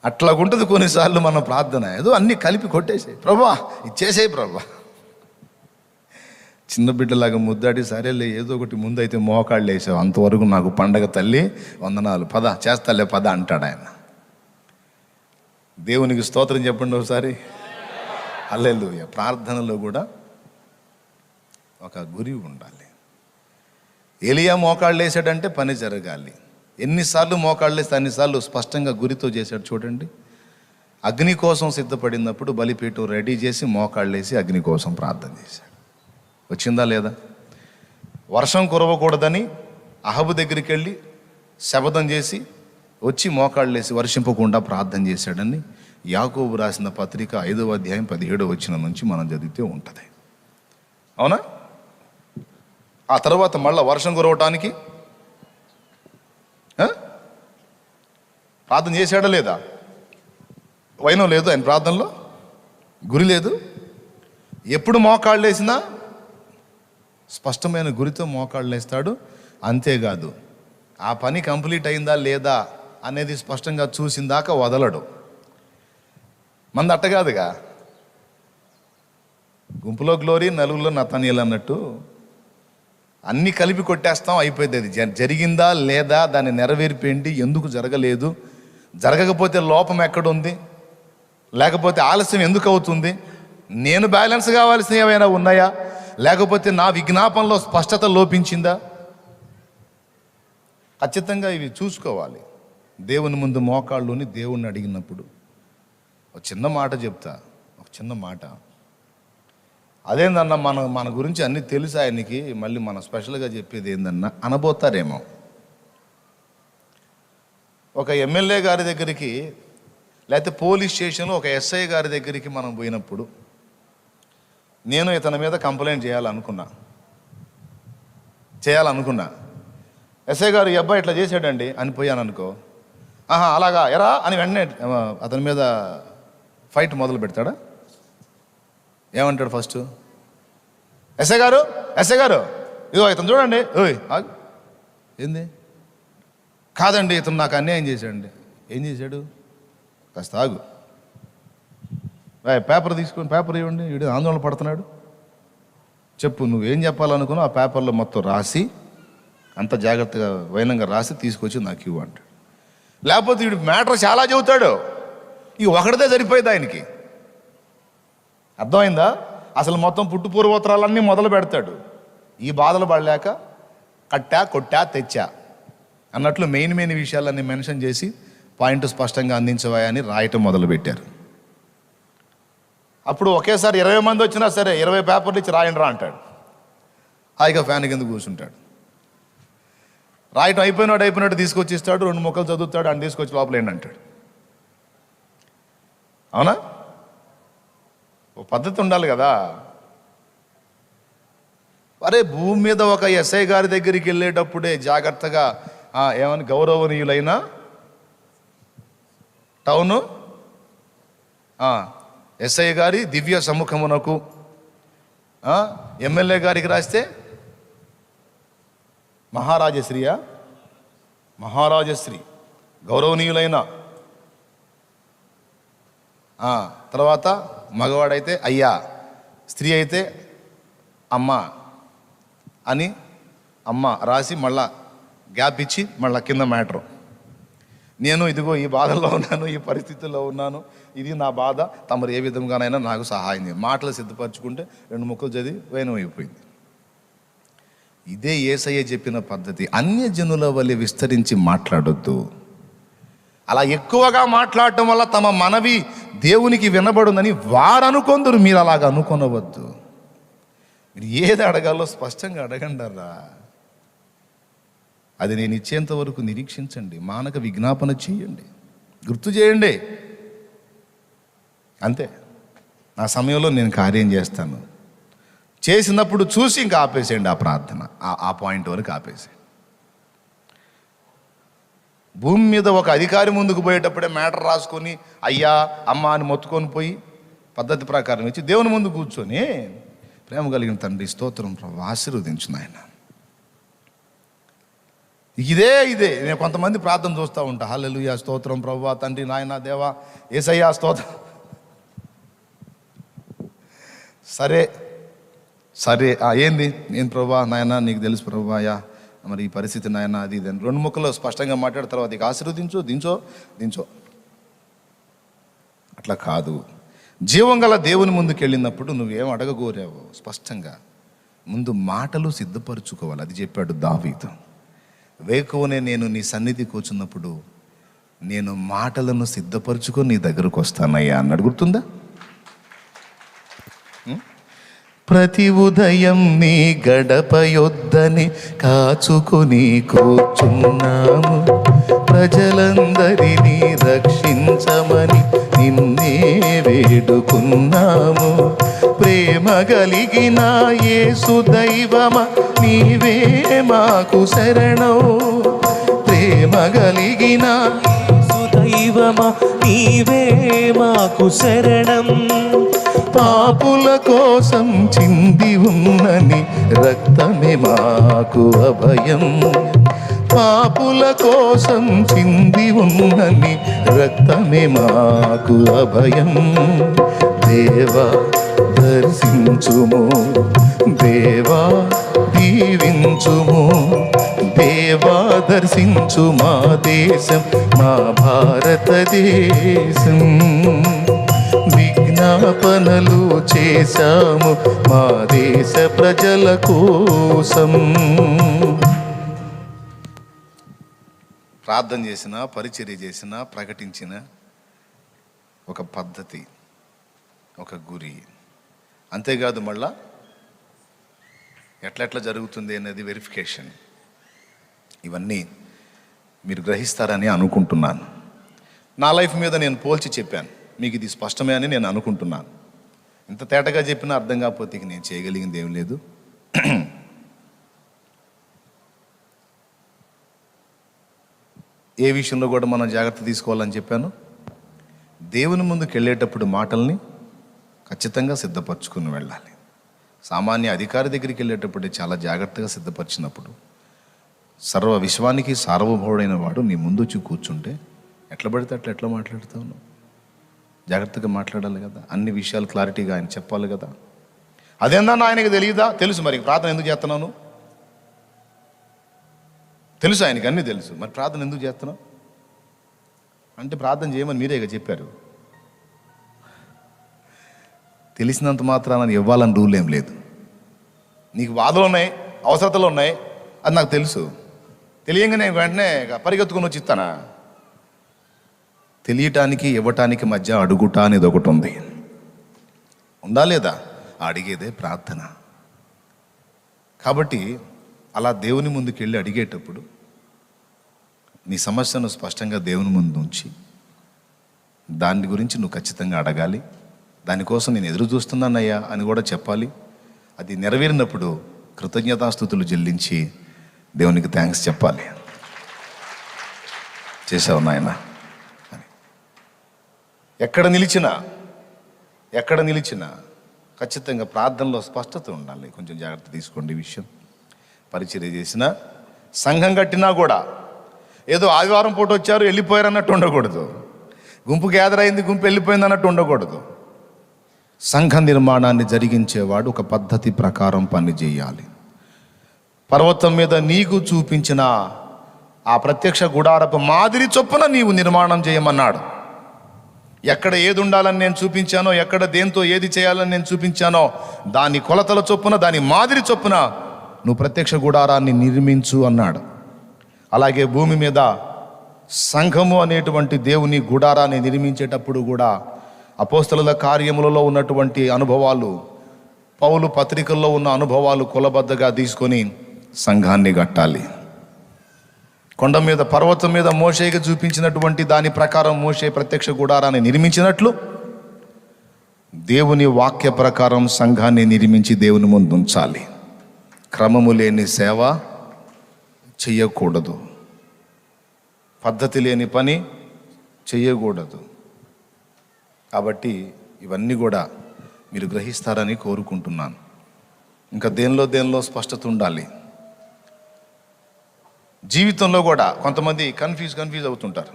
S1: అట్లాగుంటుంది కొన్నిసార్లు మన ప్రార్థన. ఏదో అన్నీ కలిపి కొట్టేసాయి, ప్రభా ఇచ్చేసేయి ప్రభా. చిన్న బిడ్డలాగా ముద్దాడి సరేలే ఏదో ఒకటి ముందైతే మోకాళ్ళు వేసావు, అంతవరకు నాకు పండగ తల్లి వందనాలు, పద చేస్తాలే పద అంటాడు ఆయన. దేవునికి స్తోత్రం చెప్పండి ఒకసారి. హల్లెలూయా. ప్రార్థనలో కూడా ఒక గురి ఉండాలి. ఎలియా మోకాళ్ళు వేసాడంటే పని జరగాలి. ఎన్నిసార్లు మోకాళ్ళు వేస్తే అన్నిసార్లు స్పష్టంగా గురితో చేశాడు. చూడండి, అగ్ని కోసం సిద్ధపడినప్పుడు బలిపీఠం రెడీ చేసి మోకాళ్ళు వేసి అగ్ని కోసం ప్రార్థన చేశాడు. వచ్చిందా లేదా? వర్షం కురవకూడదని అహబు దగ్గరికి వెళ్ళి శపథం చేసి వచ్చి మోకాళ్ళు వేసి వర్షింపకుండా ప్రార్థన చేశాడని యాకోబు రాసిన పత్రిక 5వ అధ్యాయం 17వ వచనం నుంచి మనం చదివితే ఉంటుంది. అవునా? ఆ తర్వాత మళ్ళీ వర్షం కురవటానికి ప్రార్థన చేశాడా లేదా? వైనం లేదు ఆయన ప్రార్థనలో, గురి లేదు. ఎప్పుడు మోకాళ్ళు వేసినా స్పష్టమైన గురితో మోకాళ్ళు వేస్తాడు. అంతేకాదు, ఆ పని కంప్లీట్ అయిందా లేదా అనేది స్పష్టంగా చూసిందాకా వదలడు. మంది అట్టగాదుగా, గుంపులో గ్లోరీ నలుగులో నతనీయులు అన్నట్టు అన్నీ కలిపి కొట్టేస్తాం, అయిపోయింది. అది జరిగిందా లేదా, దాన్ని నెరవేర్పేంటి, ఎందుకు జరగలేదు, జరగకపోతే లోపం ఎక్కడుంది, లేకపోతే ఆలస్యం ఎందుకు అవుతుంది, నేను బ్యాలెన్స్ కావాల్సినవి ఏమైనా ఉన్నాయా, లేకపోతే నా విజ్ఞాపనలో స్పష్టత లోపించిందా, ఖచ్చితంగా ఇవి చూసుకోవాలి. దేవుని ముందు మోకాళ్ళుని దేవుణ్ణి అడిగినప్పుడు ఒక చిన్న మాట చెప్తా, ఒక చిన్న మాట. అదేందన్నా మన గురించి అన్నీ తెలుసు ఆయనకి, మళ్ళీ మనం స్పెషల్గా చెప్పేది ఏందన్నా అనబోతారేమో. ఒక ఎమ్మెల్యే గారి దగ్గరికి లేకపోతే పోలీస్ స్టేషన్లో ఒక ఎస్ఐ గారి దగ్గరికి మనం పోయినప్పుడు నేను ఇతని మీద కంప్లైంట్ చేయాలనుకున్నా. ఎస్ఐ గారు ఈ అబ్బాయి ఇట్లా చేశాడండి అని పోయాను అనుకో, అలాగా ఎరా అని వెంటనే అతని మీద ఫైట్ మొదలు పెడతాడా? ఏమంటాడు ఫస్ట్? ఎస్ఐ గారు ఇదిగో ఇతను చూడండి. ఓయ్ ఏంది? కాదండి ఇతను నాకు అన్యాయం చేశాడండి. ఏం చేశాడు? కాస్త ఆగు, పేపర్ తీసుకొని పేపర్ ఇవ్వండి, వీడు ఆందోళన పడుతున్నాడు, చెప్పు నువ్వేం చెప్పాలనుకున్నా ఆ పేపర్లో మొత్తం రాసి అంత జాగ్రత్తగా వైనంగా రాసి తీసుకొచ్చి నాకు ఇవ్వు అంటాడు. లేకపోతే వీడు మ్యాటర్ చాలా చెబుతాడు, ఇక ఒకటిదే సరిపోయింది ఆయనకి. అర్థమైందా? అసలు మొత్తం పుట్టు పూర్వోత్తరాలన్నీ మొదలు పెడతాడు. ఈ బాధలు పడలేక కట్టా కొట్టా తెచ్చా అన్నట్లు మెయిన్ విషయాలన్నీ మెన్షన్ చేసి పాయింట్ స్పష్టంగా అందించవా అని రాయటం మొదలుపెట్టారు. అప్పుడు ఒకేసారి 20 మంది వచ్చినా సరే 20 పేపర్లు ఇచ్చి రాయండి రా అంటాడు. హాయిగా ఫ్యాన్ కింద కూర్చుంటాడు. రాయటం అయిపోయినట్టు తీసుకొచ్చి ఇస్తాడు, 2 ముక్కలు చదువుతాడు, అని తీసుకొచ్చి లోపల ఏంటంటాడు. అవునా? ఓ పద్ధతి ఉండాలి కదా. అరే భూమి మీద ఒక ఎస్ఐ గారి దగ్గరికి వెళ్ళేటప్పుడే జాగ్రత్తగా ఏమని గౌరవనీయులైన టౌను ఎస్ఐ గారి దివ్య సముఖమునకు, ఎమ్మెల్యే గారికి రాస్తే మహారాజశ్రీ గౌరవనీయులైన, తర్వాత మగవాడైతే అయ్యా, స్త్రీ అయితే అమ్మ అని అమ్మ రాసి మళ్ళా గ్యాప్ ఇచ్చి మళ్ళా కింద మ్యాటరు. నేను ఇదిగో ఈ బాధల్లో ఉన్నాను, ఈ పరిస్థితుల్లో ఉన్నాను, ఇది నా బాధ, తమరు ఏ విధంగానైనా నాకు సహాయం చేయండి. మాటలు సిద్ధపరచుకుంటే 2 ముక్కలు చదివి వైనం అయిపోయింది. ఇదే యేసయ్య చెప్పిన పద్ధతి. అన్యజనుల వలె విస్తరించి మాట్లాడొద్దు. అలా ఎక్కువగా మాట్లాడటం వల్ల తమ మనవి దేవునికి వినబడుందని వారు అనుకొందరు, మీరు అలాగ అనుకొనవద్దు. మీరు ఏది అడగాలో స్పష్టంగా అడగండరా. అది నేను ఇచ్చేంత వరకు నిరీక్షించండి, మానక విజ్ఞాపన చేయండి, గుర్తు చేయండి, అంతే. నా సమయంలో నేను కార్యం చేస్తాను. చేసినప్పుడు చూసి ఇంకా ఆపేసేయండి ఆ ప్రార్థన, ఆ పాయింట్ వరకు ఆపేసేయండి. భూమి మీద ఒక అధికారి ముందుకు పోయేటప్పుడే మ్యాటర్ రాసుకొని అయ్యా అమ్మ అని మొత్తుకొని పోయి పద్ధతి ప్రకారం ఇచ్చి దేవుని ముందు కూర్చొని ప్రేమ కలిగిన తండ్రి స్తోత్రం ప్రభు ఆశీర్వదించు నాయన. ఇదే నేను కొంతమంది ప్రార్థన చూస్తూ ఉంటా, హల్లెలూయా స్తోత్రం ప్రభు తండ్రి నాయన దేవా యేసయ్యా స్తోత్రం. సరే ఏంది ప్రభా నాయన నీకు తెలుసు ప్రభా అయ్యా మరి ఈ పరిస్థితి నాయన అది ఇది అని 2 ముక్కలు స్పష్టంగా మాట్లాడిన తర్వాత ఇక ఆశీర్వదించు దించో అట్లా కాదు. జీవం గల దేవుని ముందుకు వెళ్ళినప్పుడు నువ్వేం అడగగోరావో స్పష్టంగా ముందు మాటలు సిద్ధపరచుకోవాలి. అది చెప్పాడు దావీదు. వేకువనే నేను నీ సన్నిధి కూర్చున్నప్పుడు నేను మాటలను సిద్ధపరచుకొని నీ దగ్గరకు వస్తానయ్యా అన్నాడు. గుర్తుందా? ప్రతి ఉదయం నీ గడప యొద్దని కాచుకొని కూర్చున్నాము, ప్రజలందరినీ రక్షించమని నిన్నే వేడుకున్నాము. ప్రేమ కలిగిన యేసు దైవమా నీవే మాకు శరణం, ప్రేమ కలిగిన యేసు దైవమా నీవే మాకు శరణం. పాపుల కోసం చింది ఉన్నని రక్తమే మాకు అభయం, పాపుల కోసం చింది ఉన్నని రక్తమే మాకు అభయం. దేవా దర్శించుము, దేవా దీవించుము, దేవా దర్శించు మా దేశం మా భారతదేశం. విజ్ఞాపనలు చేశాము మా దేశ ప్రజల కోసం. ప్రార్థన చేసిన, పరిచర్య చేసిన, ప్రకటించిన ఒక పద్ధతి, ఒక గురి. అంతేకాదు మళ్ళా ఎట్లా జరుగుతుంది అనేది వెరిఫికేషన్. ఇవన్నీ మీరు గ్రహిస్తారని అనుకుంటున్నాను. నా లైఫ్ మీద నేను పోల్చి చెప్పాను, మీకు ఇది స్పష్టమే అని నేను అనుకుంటున్నాను. ఇంత తేటగా చెప్పినా అర్థం కాకపోతే ఇక నేను చేయగలిగింది ఏం లేదు. ఏ విషయంలో కూడా మనం జాగ్రత్త తీసుకోవాలని చెప్పాను. దేవుని ముందుకు వెళ్ళేటప్పుడు మాటల్ని ఖచ్చితంగా సిద్ధపరచుకుని వెళ్ళాలి. సామాన్య అధికారి దగ్గరికి వెళ్ళేటప్పుడు చాలా జాగ్రత్తగా సిద్ధపరిచినప్పుడు సర్వ విశ్వానికి సార్వభౌడైన వాడు నీ ముందు వచ్చి కూర్చుంటే ఎట్లా పడితే అట్లా ఎట్లా మాట్లాడుతావు? జాగ్రత్తగా మాట్లాడాలి కదా, అన్ని విషయాలు క్లారిటీగా ఆయన చెప్పాలి కదా. అదేందన్నా ఆయనకి తెలియదా? తెలుసు. మరి ప్రార్థన ఎందుకు చేస్తున్నాను? తెలుసు, ఆయనకి అన్నీ తెలుసు. మరి ప్రార్థన ఎందుకు చేస్తున్నావు అంటే ప్రార్థన చేయమని మీరేగా చెప్పారు. తెలిసినంత మాత్రాన ఇవ్వాలని రూల్ ఏం లేదు. నీకు బాధలు ఉన్నాయి, అవసరతలు ఉన్నాయి, అది నాకు తెలుసు. తెలియంగానే వెంటనే పరిగెత్తుకుని వచ్చి ఇస్తానా? తెలియటానికి ఇవ్వటానికి మధ్య అడుగుట అనేది ఒకటి ఉంది, ఉందా లేదా? అడిగేదే ప్రార్థన. కాబట్టి అలా దేవుని ముందుకు వెళ్ళి అడిగేటప్పుడు నీ సమస్యను స్పష్టంగా దేవుని ముందు ఉంచి దాని గురించి నువ్వు ఖచ్చితంగా అడగాలి. దానికోసం నేను ఎదురు చూస్తున్నానయ్యా అని కూడా చెప్పాలి. అది నెరవేరినప్పుడు కృతజ్ఞతాస్తుతులు చెల్లించి దేవునికి థ్యాంక్స్ చెప్పాలి. చేసావు నాయన అని. ఎక్కడ నిలిచినా ఖచ్చితంగా ప్రార్థనలో స్పష్టత ఉండాలి. కొంచెం జాగ్రత్త తీసుకోండి ఈ విషయం. పరిచర్య చేసినా, సంఘం కట్టినా కూడా ఏదో ఆదివారం పూట వచ్చారు వెళ్ళిపోయారు అన్నట్టు ఉండకూడదు. గుంపు గ్యాదర్ అయింది, గుంపు వెళ్ళిపోయింది అన్నట్టు ఉండకూడదు. సంఘ నిర్మాణాన్ని జరిగించేవాడు ఒక పద్ధతి ప్రకారం పని చేయాలి. పర్వతం మీద నీకు చూపించిన ఆ ప్రత్యక్ష గుడారపు మాదిరి చొప్పున నీవు నిర్మాణం చేయమన్నాడు. ఎక్కడ ఏది ఉండాలని నేను చూపించానో, ఎక్కడ దేంతో ఏది చేయాలని నేను చూపించానో దాని కొలతల చొప్పున, దాని మాదిరి చొప్పున నువ్వు ప్రత్యక్ష గుడారాన్ని నిర్మించు అన్నాడు. అలాగే భూమి మీద సంఘము అనేటువంటి దేవుని గుడారాన్ని నిర్మించేటప్పుడు కూడా అపోస్తలుల కార్యములలో ఉన్నటువంటి అనుభవాలు, పౌలు పత్రికల్లో ఉన్న అనుభవాలు కొలబద్దగా తీసుకొని సంఘాన్ని కట్టాలి. కొండ మీద, పర్వతం మీద మోషేకి చూపించినటువంటి దాని ప్రకారం మోషే ప్రత్యక్ష గుడారాన్ని నిర్మించినట్లు దేవుని వాక్య ప్రకారం సంఘాన్ని నిర్మించి దేవుని ముందు ఉంచాలి. క్రమము లేని సేవ చెయ్యకూడదు. పద్ధతి లేని పని చేయకూడదు. కాబట్టి ఇవన్నీ కూడా మీరు గ్రహిస్తారని కోరుకుంటున్నాను. ఇంకా దేనిలో స్పష్టత ఉండాలి. జీవితంలో కూడా కొంతమంది కన్ఫ్యూజ్ అవుతుంటారు.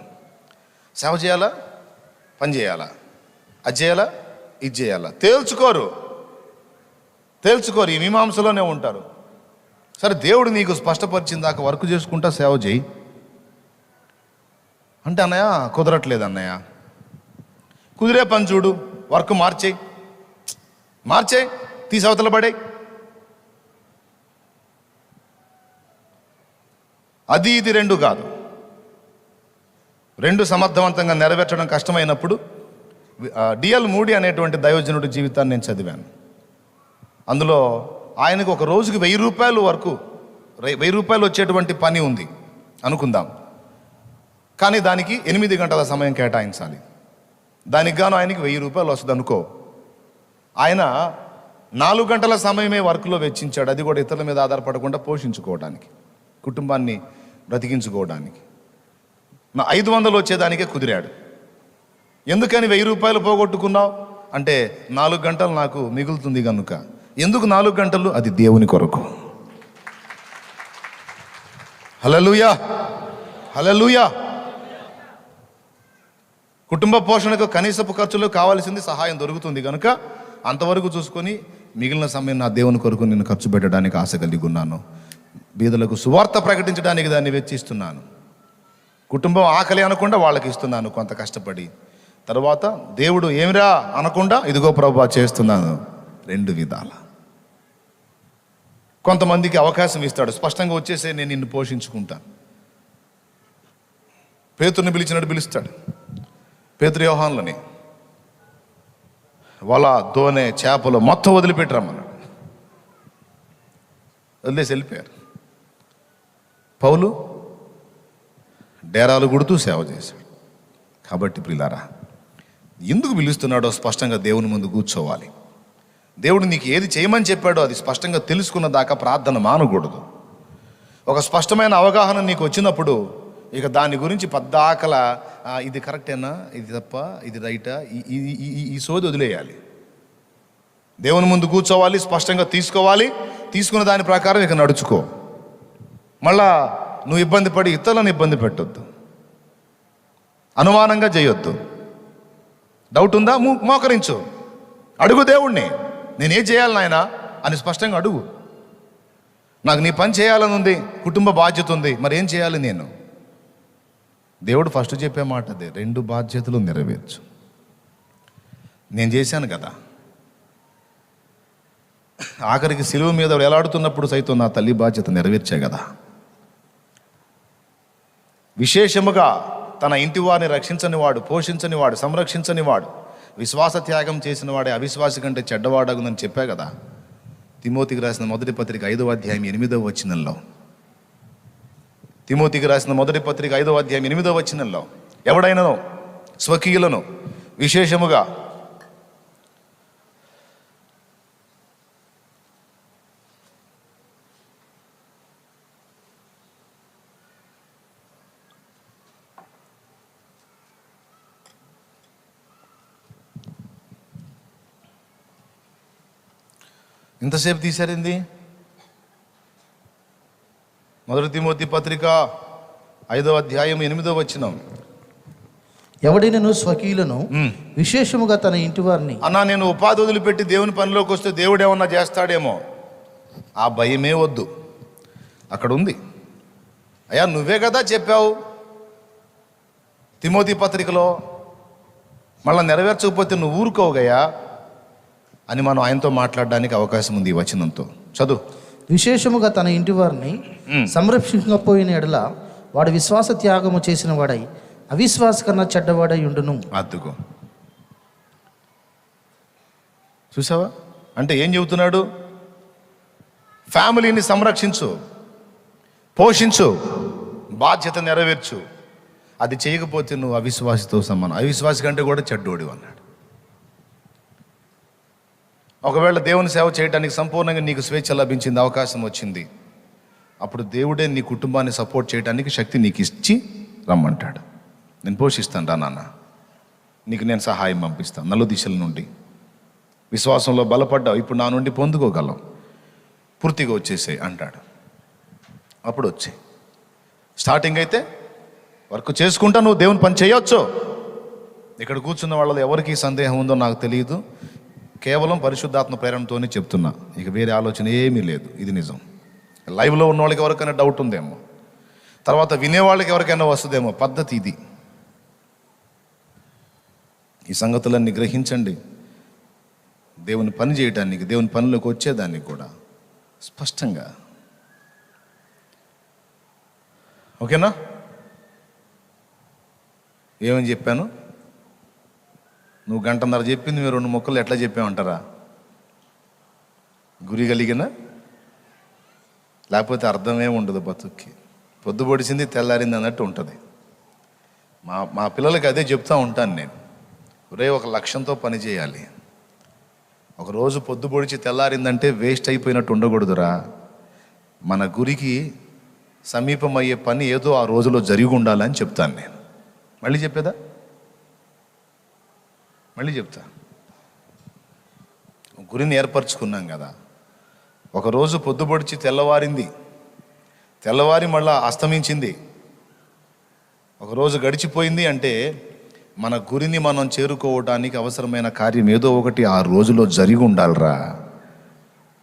S1: సేవ చేయాలా, పని చేయాలా, అది చేయాలా, ఇది చేయాలా, తేల్చుకోరు. ఈ మీమాంసలోనే ఉంటారు. సరే, దేవుడు నీకు స్పష్టపరిచిన దాకా వర్క్ చేసుకుంటా సేవ చేయి అంటే, అన్నయ్య కుదరట్లేదు అన్నయ్య, కుదిరే పని చూడు, వర్క్ మార్చేయి, తీసి అవతల పడేయి. అది ఇది రెండు కాదు. రెండు సమర్థవంతంగా నెరవేర్చడం కష్టమైనప్పుడు డిఎల్ మూడీ అనేటువంటి దైవజనుడి జీవితాన్ని నేను చదివాను. అందులో ఆయనకు ఒక రోజుకి 1000 రూపాయలు వరకు 1000 రూపాయలు వచ్చేటువంటి పని ఉంది అనుకుందాం. కానీ దానికి 8 గంటల సమయం కేటాయించాలి. దానికి గాను ఆయనకి 1000 రూపాయలు వస్తుంది అనుకో. ఆయన 4 గంటల సమయమే వర్క్లో వెచ్చించాడు. అది కూడా ఇతరుల మీద ఆధారపడకుండా పోషించుకోవడానికి, కుటుంబాన్ని బ్రతికించుకోవడానికి. 500 వచ్చేదానికే కుదిరాడు. ఎందుకని 1000 రూపాయలు పోగొట్టుకున్నావు అంటే, 4 గంటలు నాకు మిగులుతుంది కనుక. ఎందుకు 4 గంటలు? అది దేవుని కొరకు. హల్లెలూయా, హల్లెలూయా. కుటుంబ పోషణకు కనీసపు ఖర్చులు కావాల్సింది సహాయం దొరుకుతుంది కనుక అంతవరకు చూసుకొని మిగిలిన సమయం నా దేవుని కొరకు నేను ఖర్చు పెట్టడానికి ఆశ కలిగి ఉన్నాను. బీదలకు సువార్త ప్రకటించడానికి దాన్ని వెచ్చిస్తున్నాను. కుటుంబం ఆకలి అనకుండా వాళ్ళకి ఇస్తున్నాను కొంత కష్టపడి. తర్వాత దేవుడు ఏమిరా అనకుండా, ఇదిగో ప్రభువా చేస్తున్నాను. 2 విధాల. కొంతమందికి అవకాశం ఇస్తాడు, స్పష్టంగా వచ్చేసే నేను నిన్ను పోషించుకుంటాను. పేతురుని పిలిచినట్టు పిలుస్తాడు. పేతురు యోహానులని వల, దోనె, చేపలు మొత్తం వదిలిపెట్టి రమ్మన్నాడు. వదిలేసి వెళ్ళిపోయారు. పౌలు డేరాలు కొడుతూ సేవ చేశాడు. కాబట్టి ప్రియులారా, ఎందుకు పిలుస్తున్నాడో స్పష్టంగా దేవుని ముందు కూర్చోవాలి. దేవుడు నీకు ఏది చేయమని చెప్పాడో అది స్పష్టంగా తెలుసుకున్న దాకా ప్రార్థన మానకూడదు. ఒక స్పష్టమైన అవగాహన నీకు వచ్చినప్పుడు ఇక దాని గురించి పద్దాకల ఇది కరెక్టేనా, ఇది తప్ప, ఇది రైటా, ఈ సోది వదిలేయాలి. దేవుని ముందు కూర్చోవాలి, స్పష్టంగా తీసుకోవాలి. తీసుకున్న దాని ప్రకారం ఇక నడుచుకో. మళ్ళా నువ్వు ఇబ్బంది పడి ఇతరులను ఇబ్బంది పెట్టొద్దు, అనుమానంగా చేయొద్దు. డౌట్ ఉందా? మోకరించు, అడుగు దేవుణ్ణి. నేనేం చేయాలి నాయనా అని స్పష్టంగా అడుగు. నాకు నీ పని చేయాలని ఉంది, కుటుంబ బాధ్యత ఉంది, మరి ఏం చేయాలి నేను? దేవుడు ఫస్ట్ చెప్పే మాట అదే, 2 బాధ్యతలు నెరవేర్చు. నేను చేశాను కదా. ఆఖరికి సిలువ మీద వేలాడుతున్నప్పుడు సైతం నా తల్లి బాధ్యత నెరవేర్చే కదా. విశేషముగా తన ఇంటి వారిని రక్షించని వాడు, పోషించని వాడు, సంరక్షించని వాడు, విశ్వాస త్యాగం చేసిన వాడే అవిశ్వాసి కంటే చెడ్డవాడగునని చెప్పా కదా. తిమోతికి రాసిన మొదటి పత్రిక 5వ అధ్యాయం 8వ వచనంలో, తిమోతికి రాసిన మొదటి పత్రిక 5వ అధ్యాయం 8వ వచనంలో, ఎవడైనానో స్వకీయులను విశేషముగా ఇంతసేపు తీశారింది. మొదటి తిమోతి పత్రిక 5వ అధ్యాయం 8వ వచనం,
S2: ఎవడైనను స్వకీయులను విశేషముగా తన ఇంటి వారిని.
S1: అన్నా, నేను ఉపాధి వదిలిపెట్టి దేవుని పనిలోకి వస్తే దేవుడు ఏమన్నా చేస్తాడేమో ఆ భయమే వద్దు. అక్కడ ఉంది. అయ్యా, నువ్వే కదా చెప్పావు తిమోతి పత్రికలో, మళ్ళీ నెరవేర్చకపోతే నువ్వు ఊరుకోవగయా అని మనం ఆయనతో మాట్లాడడానికి అవకాశం ఉంది ఈ వచనంతో. చదువు.
S2: విశేషముగా తన ఇంటి వారిని సంరక్షించకపోయిన ఎడల వాడు విశ్వాస త్యాగము చేసిన వాడై అవిశ్వాస కన్నా చెడ్డవాడై ఉండును.
S1: అద్దుకో, చూసావా? అంటే ఏం చెబుతున్నాడు? ఫ్యామిలీని సంరక్షించు, పోషించు, బాధ్యత నెరవేర్చు. అది చేయకపోతే నువ్వు అవిశ్వాసితో సమానం, అవిశ్వాసి కంటే కూడా చెడ్డోడి అన్నాడు. ఒకవేళ దేవుని సేవ చేయడానికి సంపూర్ణంగా నీకు స్వేచ్ఛ లభించింది, అవకాశం వచ్చింది, అప్పుడు దేవుడే నీ కుటుంబాన్ని సపోర్ట్ చేయడానికి శక్తి నీకు ఇచ్చి రమ్మంటాడు. నేను పోషిస్తాను, రా నాన్న, నీకు నేను సహాయం పంపిస్తాను, నలు దిశల నుండి. విశ్వాసంలో బలపడ్డావు, ఇప్పుడు నా నుండి పొందుకోగలవు, పూర్తిగా వచ్చేసేయి అంటాడు. అప్పుడు వచ్చేయి. స్టార్టింగ్ అయితే వర్క్ చేసుకుంటా నువ్వు దేవుని పని చేయొచ్చు. ఇక్కడ కూర్చున్న వాళ్ళలో ఎవరికి సందేహం ఉందో నాకు తెలియదు. కేవలం పరిశుద్ధాత్మ ప్రేరణతోనే చెప్తున్నా, ఇక వేరే ఆలోచన ఏమీ లేదు. ఇది నిజం. లైవ్లో ఉన్న వాళ్ళకి ఎవరికైనా డౌట్ ఉందేమో, తర్వాత వినేవాళ్ళకి ఎవరికైనా వస్తుందేమో. పద్ధతి ఇది. ఈ సంగతులన్నీ గ్రహించండి. దేవుని పని చేయడానికి, దేవుని పనిలోకి వచ్చేదానికి కూడా స్పష్టంగా. ఓకేనా? ఏమని చెప్పాను? నువ్వు గంటన్నర చెప్పింది మీరు 2 ముక్కలు ఎట్లా చెప్పామంటారా? గురి కలిగిన, లేకపోతే అర్థమే ఉండదు బతుక్కి. పొద్దు పొడిచింది తెల్లారింది అన్నట్టు ఉంటుంది. మా పిల్లలకి అదే చెప్తూ ఉంటాను నేను. ఒరే, ఒక లక్ష్యంతో పని చేయాలి. ఒకరోజు పొద్దు పొడిచి తెల్లారిందంటే వేస్ట్ అయిపోయినట్టు ఉండకూడదురా. మన గురికి సమీపమయ్యే పని ఏదో ఆ రోజులో జరిగి ఉండాలని చెప్తాను నేను. మళ్ళీ చెప్పేదా? మళ్ళీ చెప్తా. గురిని ఏర్పరచుకున్నాం కదా. ఒకరోజు పొద్దు పొడిచి తెల్లవారింది, తెల్లవారి మళ్ళా అస్తమించింది, ఒకరోజు గడిచిపోయింది అంటే మన గురిని మనం చేరుకోవడానికి అవసరమైన కార్యం ఏదో ఒకటి ఆ రోజులో జరిగి ఉండాలిరా.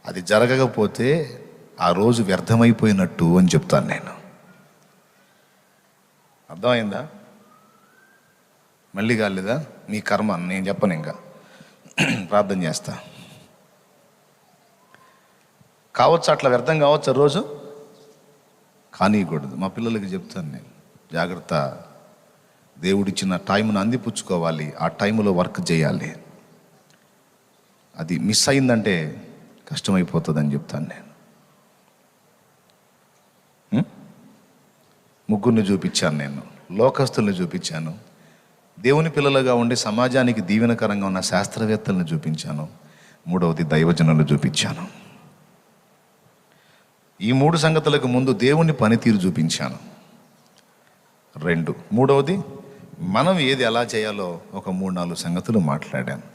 S1: అది జరగకపోతే ఆ రోజు వ్యర్థమైపోయినట్టు అని చెప్తాను నేను. అర్థమైందా? మళ్ళీ కాలేదా? మీ కర్మ, నేను చెప్పను. ఇంకా ప్రార్థన చేస్తా. కావచ్చు, అట్లా వ్యర్థం కావచ్చు రోజు, కానీయకూడదు. మా పిల్లలకి చెప్తాను నేను, జాగ్రత్త, దేవుడిచ్చిన టైంను అందిపుచ్చుకోవాలి, ఆ టైంలో వర్క్ చేయాలి. అది మిస్ అయిందంటే కష్టమైపోతుందని చెప్తాను నేను. ముగ్గురిని చూపించాను నేను, లోకస్తుల్ని చూపించాను, దేవుని పిల్లలుగా ఉండి సమాజానికి దీవెనకరంగా ఉన్న శాస్త్రవేత్తలను చూపించాను, 3వది దైవజనులను చూపించాను. ఈ 3 సంగతులకు ముందు దేవుని పనితీరు చూపించాను. 2, 3వది మనం ఏది ఎలా చేయాలో ఒక 3-4 సంగతులు మాట్లాడాను.